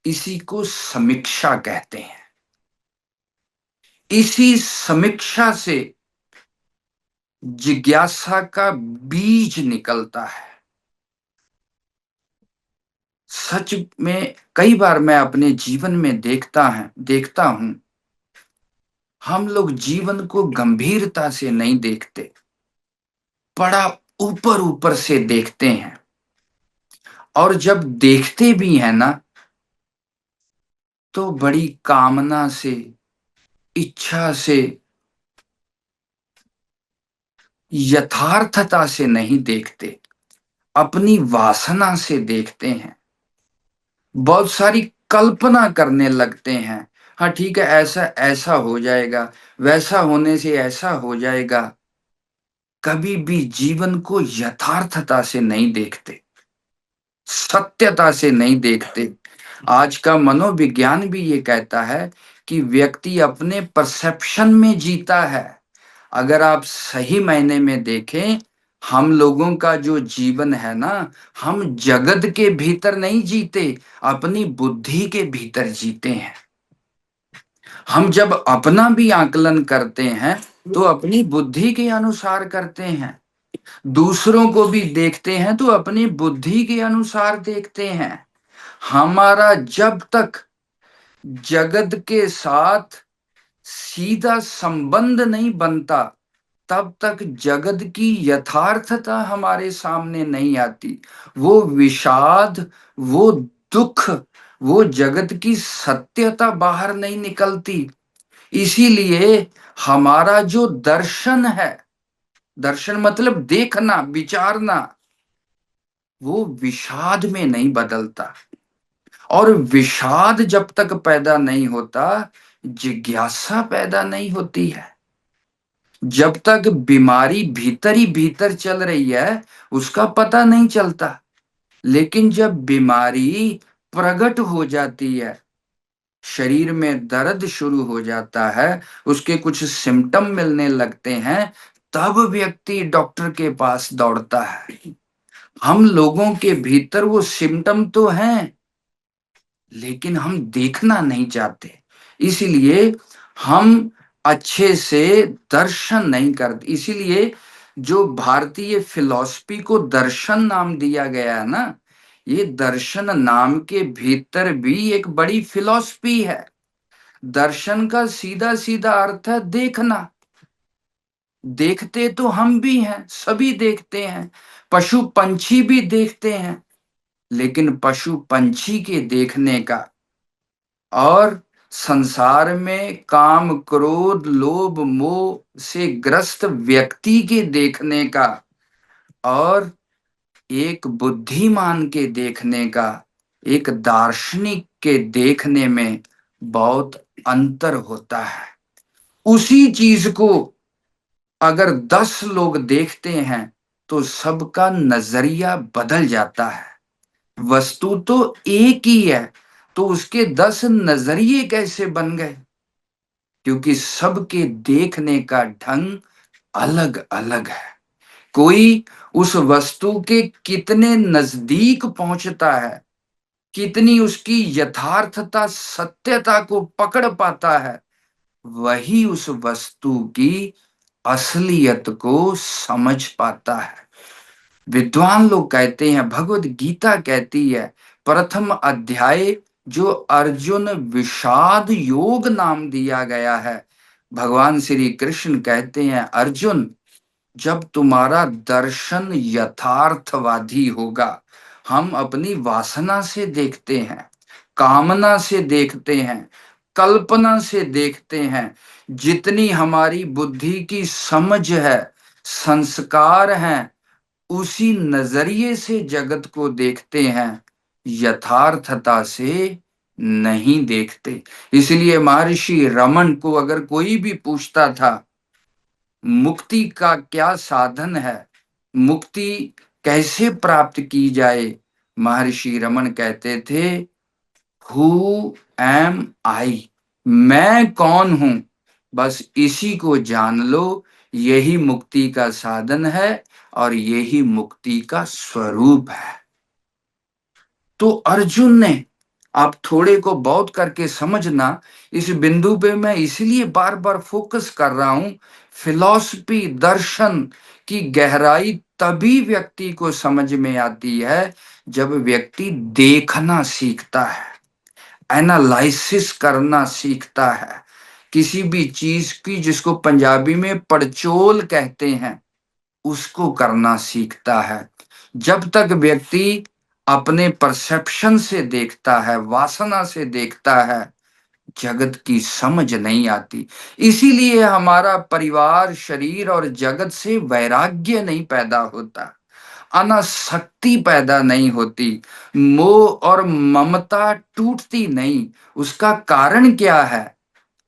इसी को समीक्षा कहते हैं। इसी समीक्षा से जिज्ञासा का बीज निकलता है। सच में कई बार मैं अपने जीवन में देखता हूं, हम लोग जीवन को गंभीरता से नहीं देखते, बड़ा ऊपर ऊपर से देखते हैं। और जब देखते भी हैं ना, तो बड़ी कामना से, इच्छा से, यथार्थता से नहीं देखते, अपनी वासना से देखते हैं। बहुत सारी कल्पना करने लगते हैं। हाँ ठीक है, ऐसा ऐसा हो जाएगा, वैसा होने से ऐसा हो जाएगा। कभी भी जीवन को यथार्थता से नहीं देखते, सत्यता से नहीं देखते। आज का मनोविज्ञान भी ये कहता है कि व्यक्ति अपने परसेप्शन में जीता है। अगर आप सही मायने में देखें, हम लोगों का जो जीवन है ना, हम जगत के भीतर नहीं जीते, अपनी बुद्धि के भीतर जीते हैं। हम जब अपना भी आकलन करते हैं तो अपनी बुद्धि के अनुसार करते हैं, दूसरों को भी देखते हैं तो अपनी बुद्धि के अनुसार देखते हैं। हमारा जब तक जगत के साथ सीधा संबंध नहीं बनता, तब तक जगत की यथार्थता हमारे सामने नहीं आती। वो विषाद, वो दुख, वो जगत की सत्यता बाहर नहीं निकलती। इसीलिए हमारा जो दर्शन है, दर्शन मतलब देखना, विचारना, वो विषाद में नहीं बदलता। और विषाद जब तक पैदा नहीं होता, जिज्ञासा पैदा नहीं होती है। जब तक बीमारी भीतर ही भीतर चल रही है, उसका पता नहीं चलता। लेकिन जब बीमारी प्रकट हो जाती है, शरीर में दर्द शुरू हो जाता है, उसके कुछ सिम्टम मिलने लगते हैं, तब व्यक्ति डॉक्टर के पास दौड़ता है। हम लोगों के भीतर वो सिम्टम तो हैं, लेकिन हम देखना नहीं चाहते। इसलिए हम अच्छे से दर्शन नहीं करते। इसीलिए जो भारतीय फिलॉसफी को दर्शन नाम दिया गया है ना, ये दर्शन नाम के भीतर भी एक बड़ी फिलॉसफी है। दर्शन का सीधा सीधा अर्थ है देखना। देखते तो हम भी हैं, सभी देखते हैं, पशु पंछी भी देखते हैं। लेकिन पशु पंछी के देखने का और संसार में काम क्रोध लोभ मोह से ग्रस्त व्यक्ति के देखने का और एक बुद्धिमान के देखने का, एक दार्शनिक के देखने में बहुत अंतर होता है। उसी चीज को अगर 10 लोग देखते हैं तो सबका नजरिया बदल जाता है। वस्तु तो एक ही है, तो उसके 10 नजरिए कैसे बन गए? क्योंकि सबके देखने का ढंग अलग अलग है। कोई उस वस्तु के कितने नजदीक पहुंचता है, कितनी उसकी यथार्थता सत्यता को पकड़ पाता है, वही उस वस्तु की असलियत को समझ पाता है। विद्वान लोग कहते हैं, भगवत गीता कहती है, प्रथम अध्याय जो अर्जुन विषाद योग नाम दिया गया है, भगवान श्री कृष्ण कहते हैं, अर्जुन जब तुम्हारा दर्शन यथार्थवादी होगा, हम अपनी वासना से देखते हैं, कामना से देखते हैं, कल्पना से देखते हैं, जितनी हमारी बुद्धि की समझ है, संस्कार हैं, उसी नजरिए से जगत को देखते हैं, यथार्थता से नहीं देखते। इसलिए महर्षि रमन को अगर कोई भी पूछता था मुक्ति का क्या साधन है, मुक्ति कैसे प्राप्त की जाए, महर्षि रमन कहते थे, हु एम आई, मैं कौन हूं, बस इसी को जान लो, यही मुक्ति का साधन है और यही मुक्ति का स्वरूप है। तो अर्जुन ने, आप थोड़े को बहुत करके समझना, इस बिंदु पे मैं इसलिए बार बार फोकस कर रहा हूं, फिलॉसफी, दर्शन की गहराई तभी व्यक्ति को समझ में आती है जब व्यक्ति देखना सीखता है, एनालिसिस करना सीखता है, किसी भी चीज की, जिसको पंजाबी में पड़चोल कहते हैं, उसको करना सीखता है। जब तक व्यक्ति अपने परसेप्शन से देखता है, वासना से देखता है, जगत की समझ नहीं आती। इसीलिए हमारा परिवार, शरीर और जगत से वैराग्य नहीं पैदा होता, अनासक्ति पैदा नहीं होती, मोह और ममता टूटती नहीं। उसका कारण क्या है?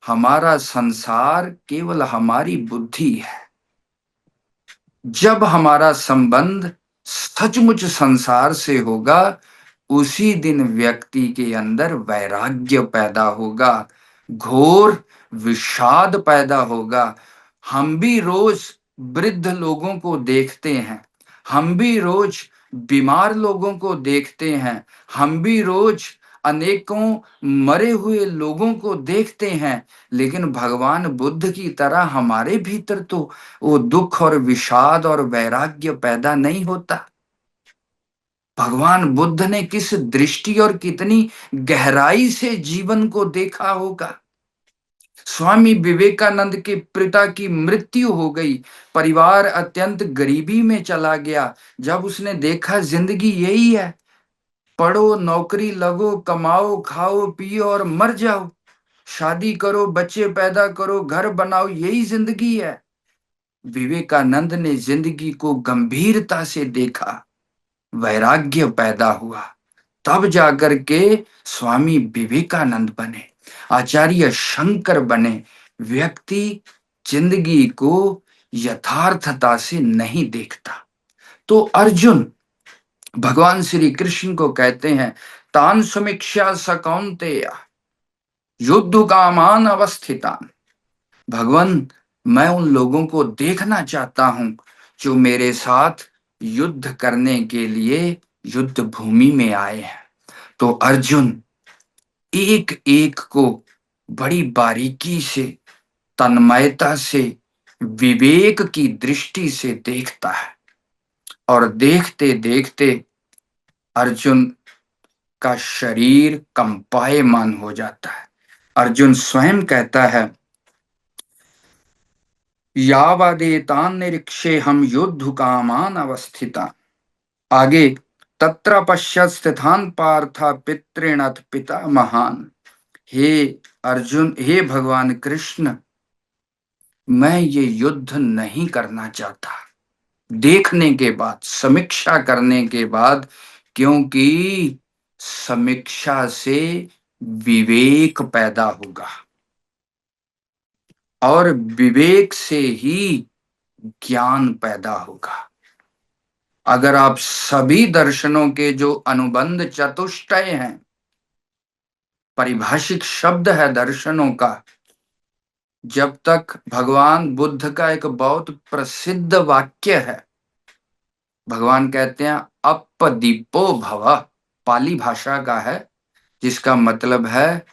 हमारा संसार केवल हमारी बुद्धि है। जब हमारा संबंध सचमुच संसार से होगा, उसी दिन व्यक्ति के अंदर वैराग्य पैदा होगा, घोर विषाद पैदा होगा। हम भी रोज वृद्ध लोगों को देखते हैं, हम भी रोज बीमार लोगों को देखते हैं, हम भी रोज अनेकों मरे हुए लोगों को देखते हैं, लेकिन भगवान बुद्ध की तरह हमारे भीतर तो वो दुख और विषाद और वैराग्य पैदा नहीं होता। भगवान बुद्ध ने किस दृष्टि और कितनी गहराई से जीवन को देखा होगा। स्वामी विवेकानंद के पिता की मृत्यु हो गई, परिवार अत्यंत गरीबी में चला गया। जब उसने देखा जिंदगी यही है, पढ़ो, नौकरी लगो, कमाओ, खाओ पियो और मर जाओ, शादी करो, बच्चे पैदा करो, घर बनाओ, यही जिंदगी है। विवेकानंद ने जिंदगी को गंभीरता से देखा, वैराग्य पैदा हुआ, तब जाकर के स्वामी विवेकानंद बने, आचार्य शंकर बने। व्यक्ति जिंदगी को यथार्थता से नहीं देखता। तो अर्जुन भगवान श्री कृष्ण को कहते हैं, तान समीक्षा स कौन्तेय युद्ध कामान अवस्थितान। भगवान, मैं उन लोगों को देखना चाहता हूं जो मेरे साथ युद्ध करने के लिए युद्ध भूमि में आए हैं। तो अर्जुन एक एक को बड़ी बारीकी से, तन्मयता से, विवेक की दृष्टि से देखता है, और देखते देखते अर्जुन का शरीर कंपायमान हो जाता है। अर्जुन स्वयं कहता है, यावदेतान निरीक्षे हम युद्ध कामान अवस्थिता। आगे, तत्र पश्यत् स्थितान पार्थ पितृणथ पिता महान। हे अर्जुन, हे भगवान कृष्ण, मैं ये युद्ध नहीं करना चाहता। देखने के बाद, समीक्षा करने के बाद, क्योंकि समीक्षा से विवेक पैदा होगा, और विवेक से ही ज्ञान पैदा होगा। अगर आप सभी दर्शनों के जो अनुबंध चतुष्टय हैं, परिभाषित शब्द है दर्शनों का, जब तक भगवान बुद्ध का एक बहुत प्रसिद्ध वाक्य है, भगवान कहते हैं अपदीपो भव, पाली भाषा का है, जिसका मतलब है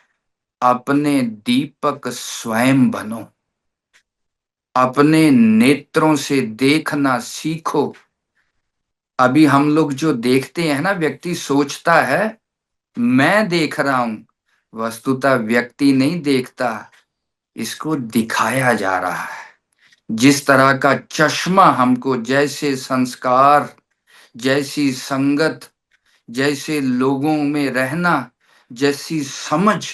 अपने दीपक स्वयं बनो, अपने नेत्रों से देखना सीखो। अभी हम लोग जो देखते हैं ना, व्यक्ति सोचता है मैं देख रहा हूं, वस्तुतः व्यक्ति नहीं देखता, इसको दिखाया जा रहा है। जिस तरह का चश्मा हमको, जैसे संस्कार, जैसी संगत, जैसे लोगों में रहना, जैसी समझ,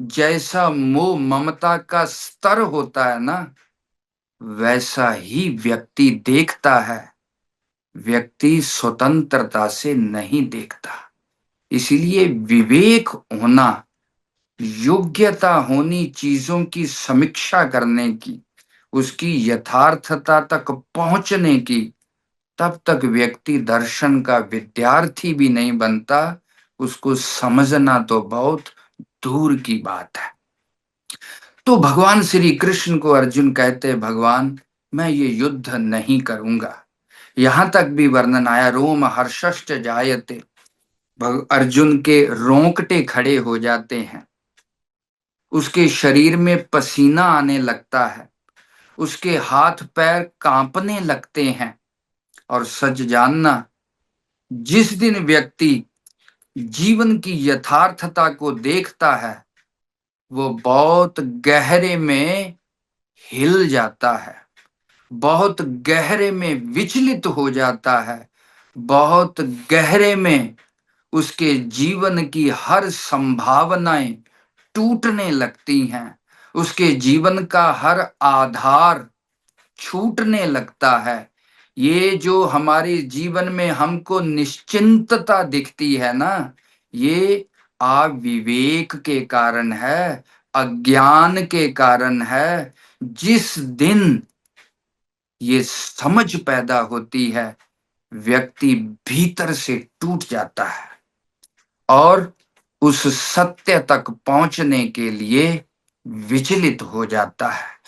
जैसा मोह ममता का स्तर होता है ना, वैसा ही व्यक्ति देखता है। व्यक्ति स्वतंत्रता से नहीं देखता। इसीलिए विवेक होना, योग्यता होनी चीजों की समीक्षा करने की, उसकी यथार्थता तक पहुंचने की, तब तक व्यक्ति दर्शन का विद्यार्थी भी नहीं बनता। उसको समझना तो बहुत दूर की बात है। तो भगवान श्री कृष्ण को अर्जुन कहते, भगवान मैं ये युद्ध नहीं करूंगा। यहां तक भी वर्णन आया, रोम हर्षश्च जायते, अर्जुन के रोंकटे खड़े हो जाते हैं, उसके शरीर में पसीना आने लगता है, उसके हाथ पैर कांपने लगते हैं। और सच जानना, जिस दिन व्यक्ति जीवन की यथार्थता को देखता है, वो बहुत गहरे में हिल जाता है, बहुत गहरे में विचलित हो जाता है, बहुत गहरे में उसके जीवन की हर संभावनाएं टूटने लगती हैं, उसके जीवन का हर आधार छूटने लगता है। ये जो हमारे जीवन में हमको निश्चिंतता दिखती है ना, ये अविवेक के कारण है, अज्ञान के कारण है। जिस दिन ये समझ पैदा होती है, व्यक्ति भीतर से टूट जाता है और उस सत्य तक पहुंचने के लिए विचलित हो जाता है।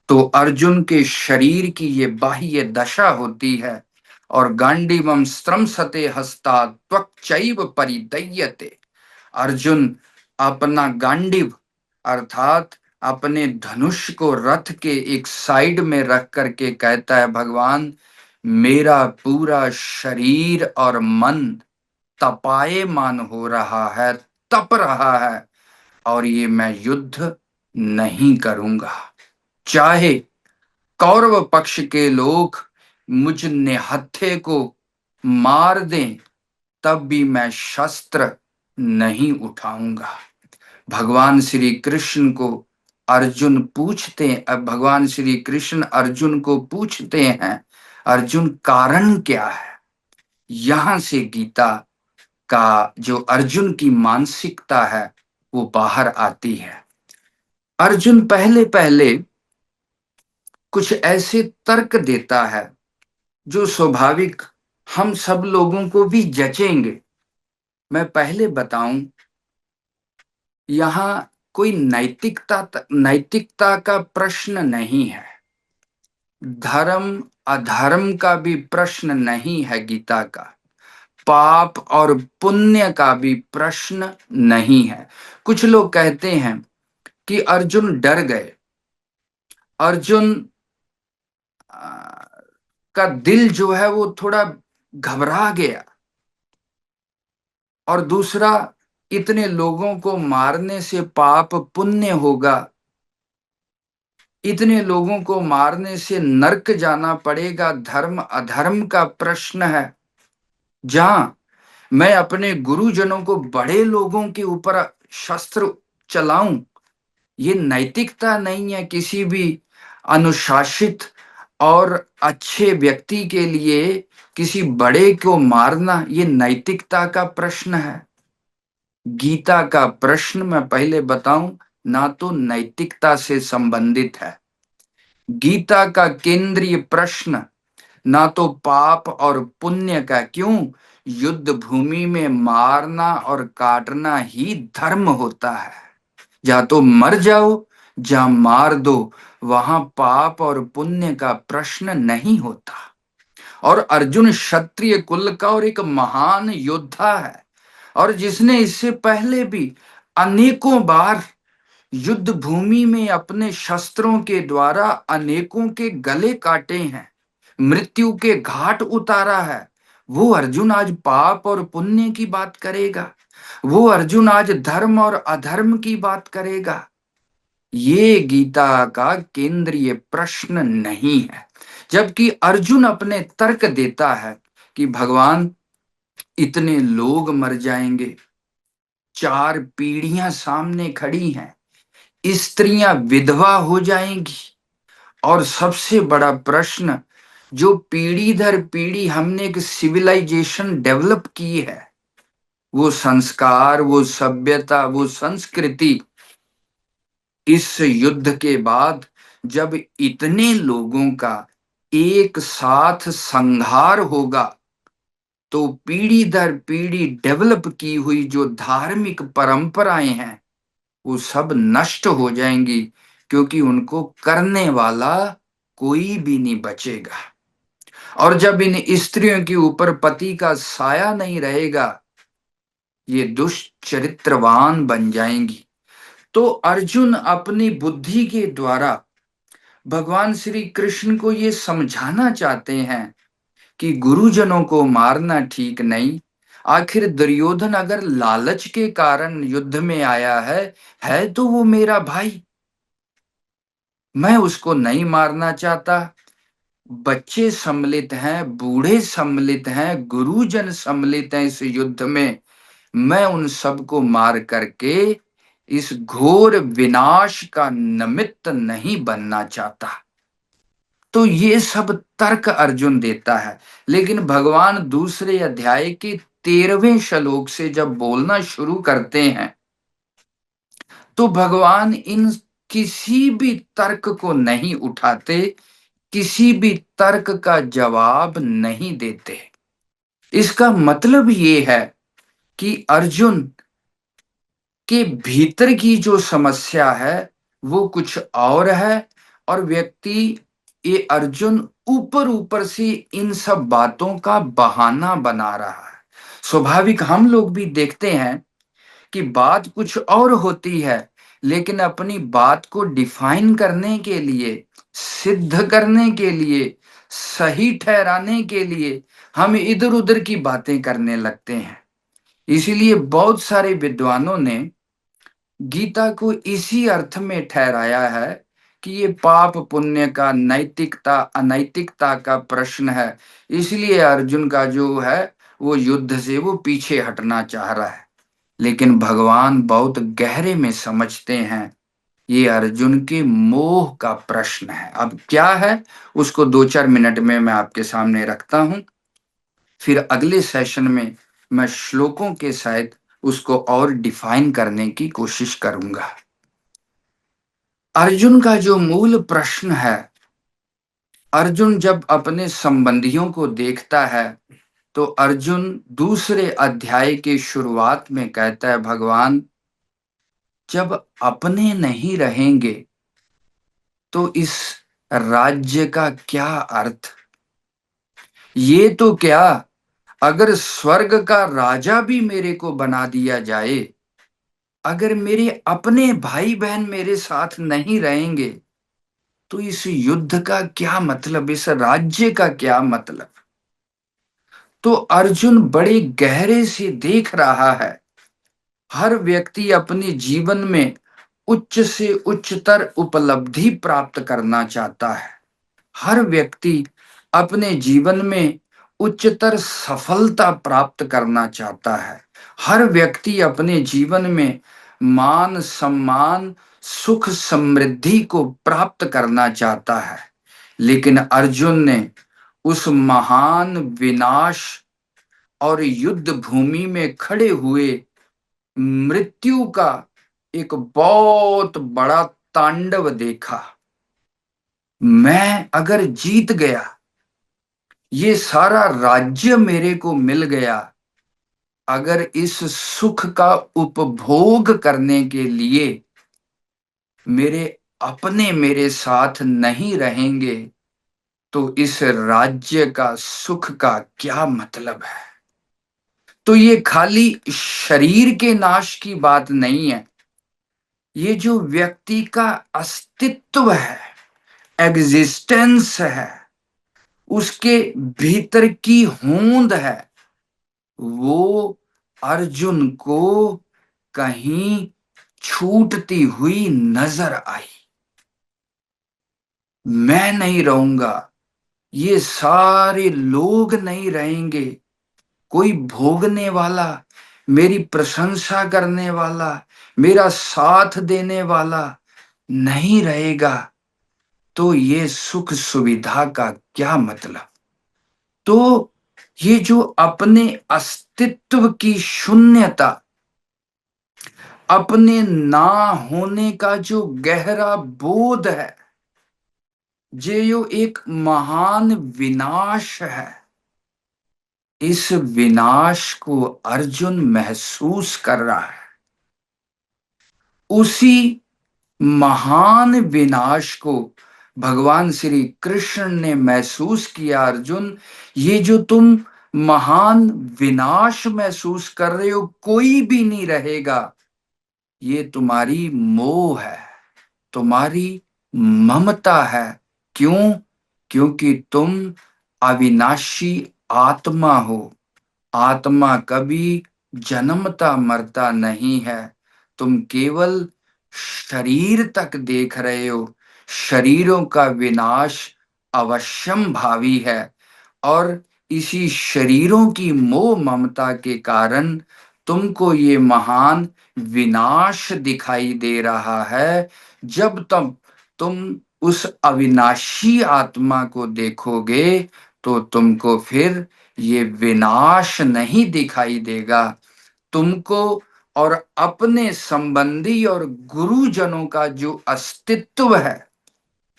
तो अर्जुन के शरीर की ये बाह्य दशा होती है। और गांडीवम स्त्रंसते हस्ता त्वक्चैव परिदय्यते। अर्जुन अपना गांडीव अर्थात अपने धनुष को रथ के एक साइड में रख करके कहता है, भगवान मेरा पूरा शरीर और मन तपायमान हो रहा है, तप रहा है, और ये मैं युद्ध नहीं करूंगा। चाहे कौरव पक्ष के लोग मुझ निहत्थे को मार दें, तब भी मैं शस्त्र नहीं उठाऊंगा। भगवान श्री कृष्ण को अर्जुन पूछते हैं, अब भगवान श्री कृष्ण अर्जुन को पूछते हैं, अर्जुन कारण क्या है? यहां से गीता का जो अर्जुन की मानसिकता है वो बाहर आती है। अर्जुन पहले पहले कुछ ऐसे तर्क देता है जो स्वाभाविक हम सब लोगों को भी जचेंगे। मैं पहले बताऊं, यहां कोई नैतिकता का प्रश्न नहीं है, धर्म अधर्म का भी प्रश्न नहीं है गीता का, पाप और पुण्य का भी प्रश्न नहीं है। कुछ लोग कहते हैं कि अर्जुन डर गए, अर्जुन का दिल जो है वो थोड़ा घबरा गया, और दूसरा इतने लोगों को मारने से पाप पुण्य होगा, इतने लोगों को मारने से नरक जाना पड़ेगा, धर्म अधर्म का प्रश्न है। जहां मैं अपने गुरुजनों को, बड़े लोगों के ऊपर शस्त्र चलाऊं, ये नैतिकता नहीं है। किसी भी अनुशासित और अच्छे व्यक्ति के लिए किसी बड़े को मारना ये नैतिकता का प्रश्न है। गीता का प्रश्न मैं पहले बताऊं, ना तो नैतिकता से संबंधित है। गीता का केंद्रीय प्रश्न ना तो पाप और पुण्य का, क्यों? युद्ध भूमि में मारना और काटना ही धर्म होता है। या तो मर जाओ, जहां मार दो, वहां पाप और पुण्य का प्रश्न नहीं होता। और अर्जुन क्षत्रिय कुल का और एक महान योद्धा है, और जिसने इससे पहले भी अनेकों बार युद्ध भूमि में अपने शस्त्रों के द्वारा अनेकों के गले काटे हैं, मृत्यु के घाट उतारा है। वो अर्जुन आज पाप और पुण्य की बात करेगा? वो अर्जुन आज धर्म और अधर्म की बात करेगा? ये गीता का केंद्रीय प्रश्न नहीं है। जबकि अर्जुन अपने तर्क देता है कि भगवान इतने लोग मर जाएंगे, 4 पीढ़ियां सामने खड़ी हैं, स्त्रियां विधवा हो जाएंगी, और सबसे बड़ा प्रश्न, जो पीढ़ी दर पीढ़ी हमने एक सिविलाइजेशन डेवलप की है, वो संस्कार, वो सभ्यता, वो संस्कृति, इस युद्ध के बाद जब इतने लोगों का एक साथ संहार होगा, तो पीढ़ी दर पीढ़ी डेवलप की हुई जो धार्मिक परंपराएं हैं वो सब नष्ट हो जाएंगी, क्योंकि उनको करने वाला कोई भी नहीं बचेगा। और जब इन स्त्रियों के ऊपर पति का साया नहीं रहेगा, ये दुष्चरित्रवान बन जाएंगी। तो अर्जुन अपनी बुद्धि के द्वारा भगवान श्री कृष्ण को ये समझाना चाहते हैं कि गुरुजनों को मारना ठीक नहीं। आखिर दुर्योधन अगर लालच के कारण युद्ध में आया है तो वो मेरा भाई, मैं उसको नहीं मारना चाहता। बच्चे सम्मिलित हैं, बूढ़े सम्मिलित हैं, गुरुजन सम्मिलित हैं इस युद्ध में। मैं उन सबको मार करके इस घोर विनाश का निमित्त नहीं बनना चाहता। तो ये सब तर्क अर्जुन देता है। लेकिन भगवान दूसरे अध्याय के 13वें श्लोक से जब बोलना शुरू करते हैं तो भगवान इन किसी भी तर्क को नहीं उठाते, किसी भी तर्क का जवाब नहीं देते। इसका मतलब ये है कि अर्जुन के भीतर की जो समस्या है वो कुछ और है, और व्यक्ति ये अर्जुन ऊपर ऊपर से इन सब बातों का बहाना बना रहा है। स्वाभाविक हम लोग भी देखते हैं कि बात कुछ और होती है, लेकिन अपनी बात को डिफाइन करने के लिए, सिद्ध करने के लिए, सही ठहराने के लिए हम इधर उधर की बातें करने लगते हैं। इसीलिए बहुत सारे विद्वानों ने गीता को इसी अर्थ में ठहराया है कि ये पाप पुण्य का, नैतिकता अनैतिकता का प्रश्न है। इसलिए अर्जुन का जो है वो युद्ध से वो पीछे हटना चाह रहा है। लेकिन भगवान बहुत गहरे में समझते हैं ये अर्जुन के मोह का प्रश्न है। अब क्या है उसको 2-4 मिनट में मैं आपके सामने रखता हूं, फिर अगले सेशन में मैं श्लोकों के साथ उसको और डिफाइन करने की कोशिश करूंगा। अर्जुन का जो मूल प्रश्न है, अर्जुन जब अपने संबंधियों को देखता है तो अर्जुन दूसरे अध्याय के शुरुआत में कहता है, भगवान जब अपने नहीं रहेंगे तो इस राज्य का क्या अर्थ। ये तो क्या, अगर स्वर्ग का राजा भी मेरे को बना दिया जाए, अगर मेरे अपने भाई बहन मेरे साथ नहीं रहेंगे तो इस युद्ध का क्या मतलब, इस राज्य का क्या मतलब। तो अर्जुन बड़े गहरे से देख रहा है। हर व्यक्ति अपने जीवन में उच्च से उच्चतर उपलब्धि प्राप्त करना चाहता है। हर व्यक्ति अपने जीवन में उच्चतर सफलता प्राप्त करना चाहता है। हर व्यक्ति अपने जीवन में मान सम्मान, सुख समृद्धि को प्राप्त करना चाहता है। लेकिन अर्जुन ने उस महान विनाश और युद्ध भूमि में खड़े हुए मृत्यु का एक बहुत बड़ा तांडव देखा। मैं अगर जीत गया, ये सारा राज्य मेरे को मिल गया, अगर इस सुख का उपभोग करने के लिए मेरे अपने मेरे साथ नहीं रहेंगे तो इस राज्य का सुख का क्या मतलब है। तो ये खाली शरीर के नाश की बात नहीं है, ये जो व्यक्ति का अस्तित्व है, एग्जिस्टेंस है, उसके भीतर की होंद है, वो अर्जुन को कहीं छूटती हुई नजर आई। मैं नहीं रहूंगा, ये सारे लोग नहीं रहेंगे, कोई भोगने वाला, मेरी प्रशंसा करने वाला, मेरा साथ देने वाला नहीं रहेगा, तो ये सुख सुविधा का क्या मतलब। तो ये जो अपने अस्तित्व की शून्यता, अपने ना होने का जो गहरा बोध है, ये जो एक महान विनाश है, इस विनाश को अर्जुन महसूस कर रहा है। उसी महान विनाश को भगवान श्री कृष्ण ने महसूस किया। अर्जुन, ये जो तुम महान विनाश महसूस कर रहे हो, कोई भी नहीं रहेगा, ये तुम्हारी मोह है, तुम्हारी ममता है। क्यों? क्योंकि तुम अविनाशी आत्मा हो। आत्मा कभी जन्मता मरता नहीं है। तुम केवल शरीर तक देख रहे हो। शरीरों का विनाश अवश्यम भावी है, और इसी शरीरों की मोह ममता के कारण तुमको ये महान विनाश दिखाई दे रहा है। जब तक तुम उस अविनाशी आत्मा को देखोगे तो तुमको फिर ये विनाश नहीं दिखाई देगा। तुमको और अपने संबंधी और गुरुजनों का जो अस्तित्व है,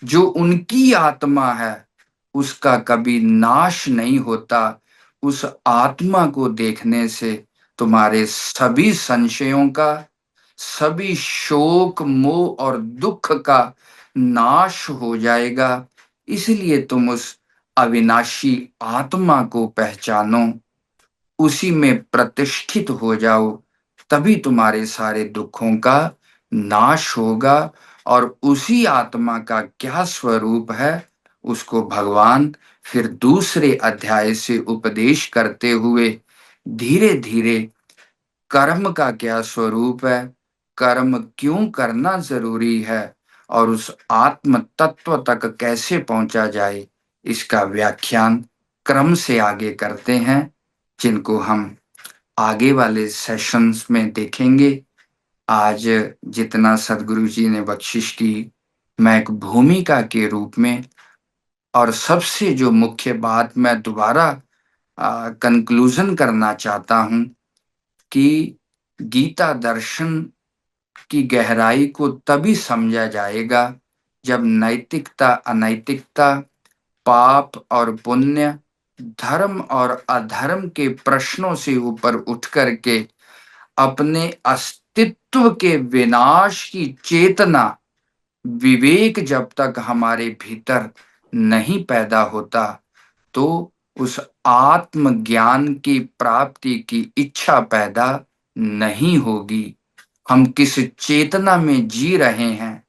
जो उनकी आत्मा है, उसका कभी नाश नहीं होता। उस आत्मा को देखने से तुम्हारे सभी संशयों का, सभी शोक मोह और दुख का नाश हो जाएगा। इसलिए तुम उस अविनाशी आत्मा को पहचानो, उसी में प्रतिष्ठित हो जाओ, तभी तुम्हारे सारे दुखों का नाश होगा। और उसी आत्मा का क्या स्वरूप है, उसको भगवान फिर दूसरे अध्याय से उपदेश करते हुए धीरे धीरे कर्म का क्या स्वरूप है, कर्म क्यों करना जरूरी है, और उस आत्म तत्व तक कैसे पहुंचा जाए, इसका व्याख्यान क्रम से आगे करते हैं, जिनको हम आगे वाले सेशंस में देखेंगे। आज जितना सदगुरु जी ने बख्शिश की, मैं एक भूमिका के रूप में, और सबसे जो मुख्य बात मैं दोबारा कंक्लूजन करना चाहता हूं कि गीता दर्शन की गहराई को तभी समझा जाएगा जब नैतिकता अनैतिकता, पाप और पुण्य, धर्म और अधर्म के प्रश्नों से ऊपर उठ करके अपने अस्तित्व के विनाश की चेतना, विवेक जब तक हमारे भीतर नहीं पैदा होता, तो उस आत्मज्ञान की प्राप्ति की इच्छा पैदा नहीं होगी। हम किस चेतना में जी रहे हैं,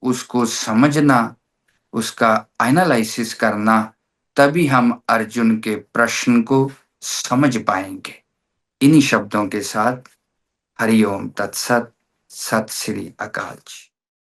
उसको समझना, उसका एनालिसिस करना, तभी हम अर्जुन के प्रश्न को समझ पाएंगे। इन्हीं शब्दों के साथ हरि ओम तत्सत। सत श्री अकाल जी।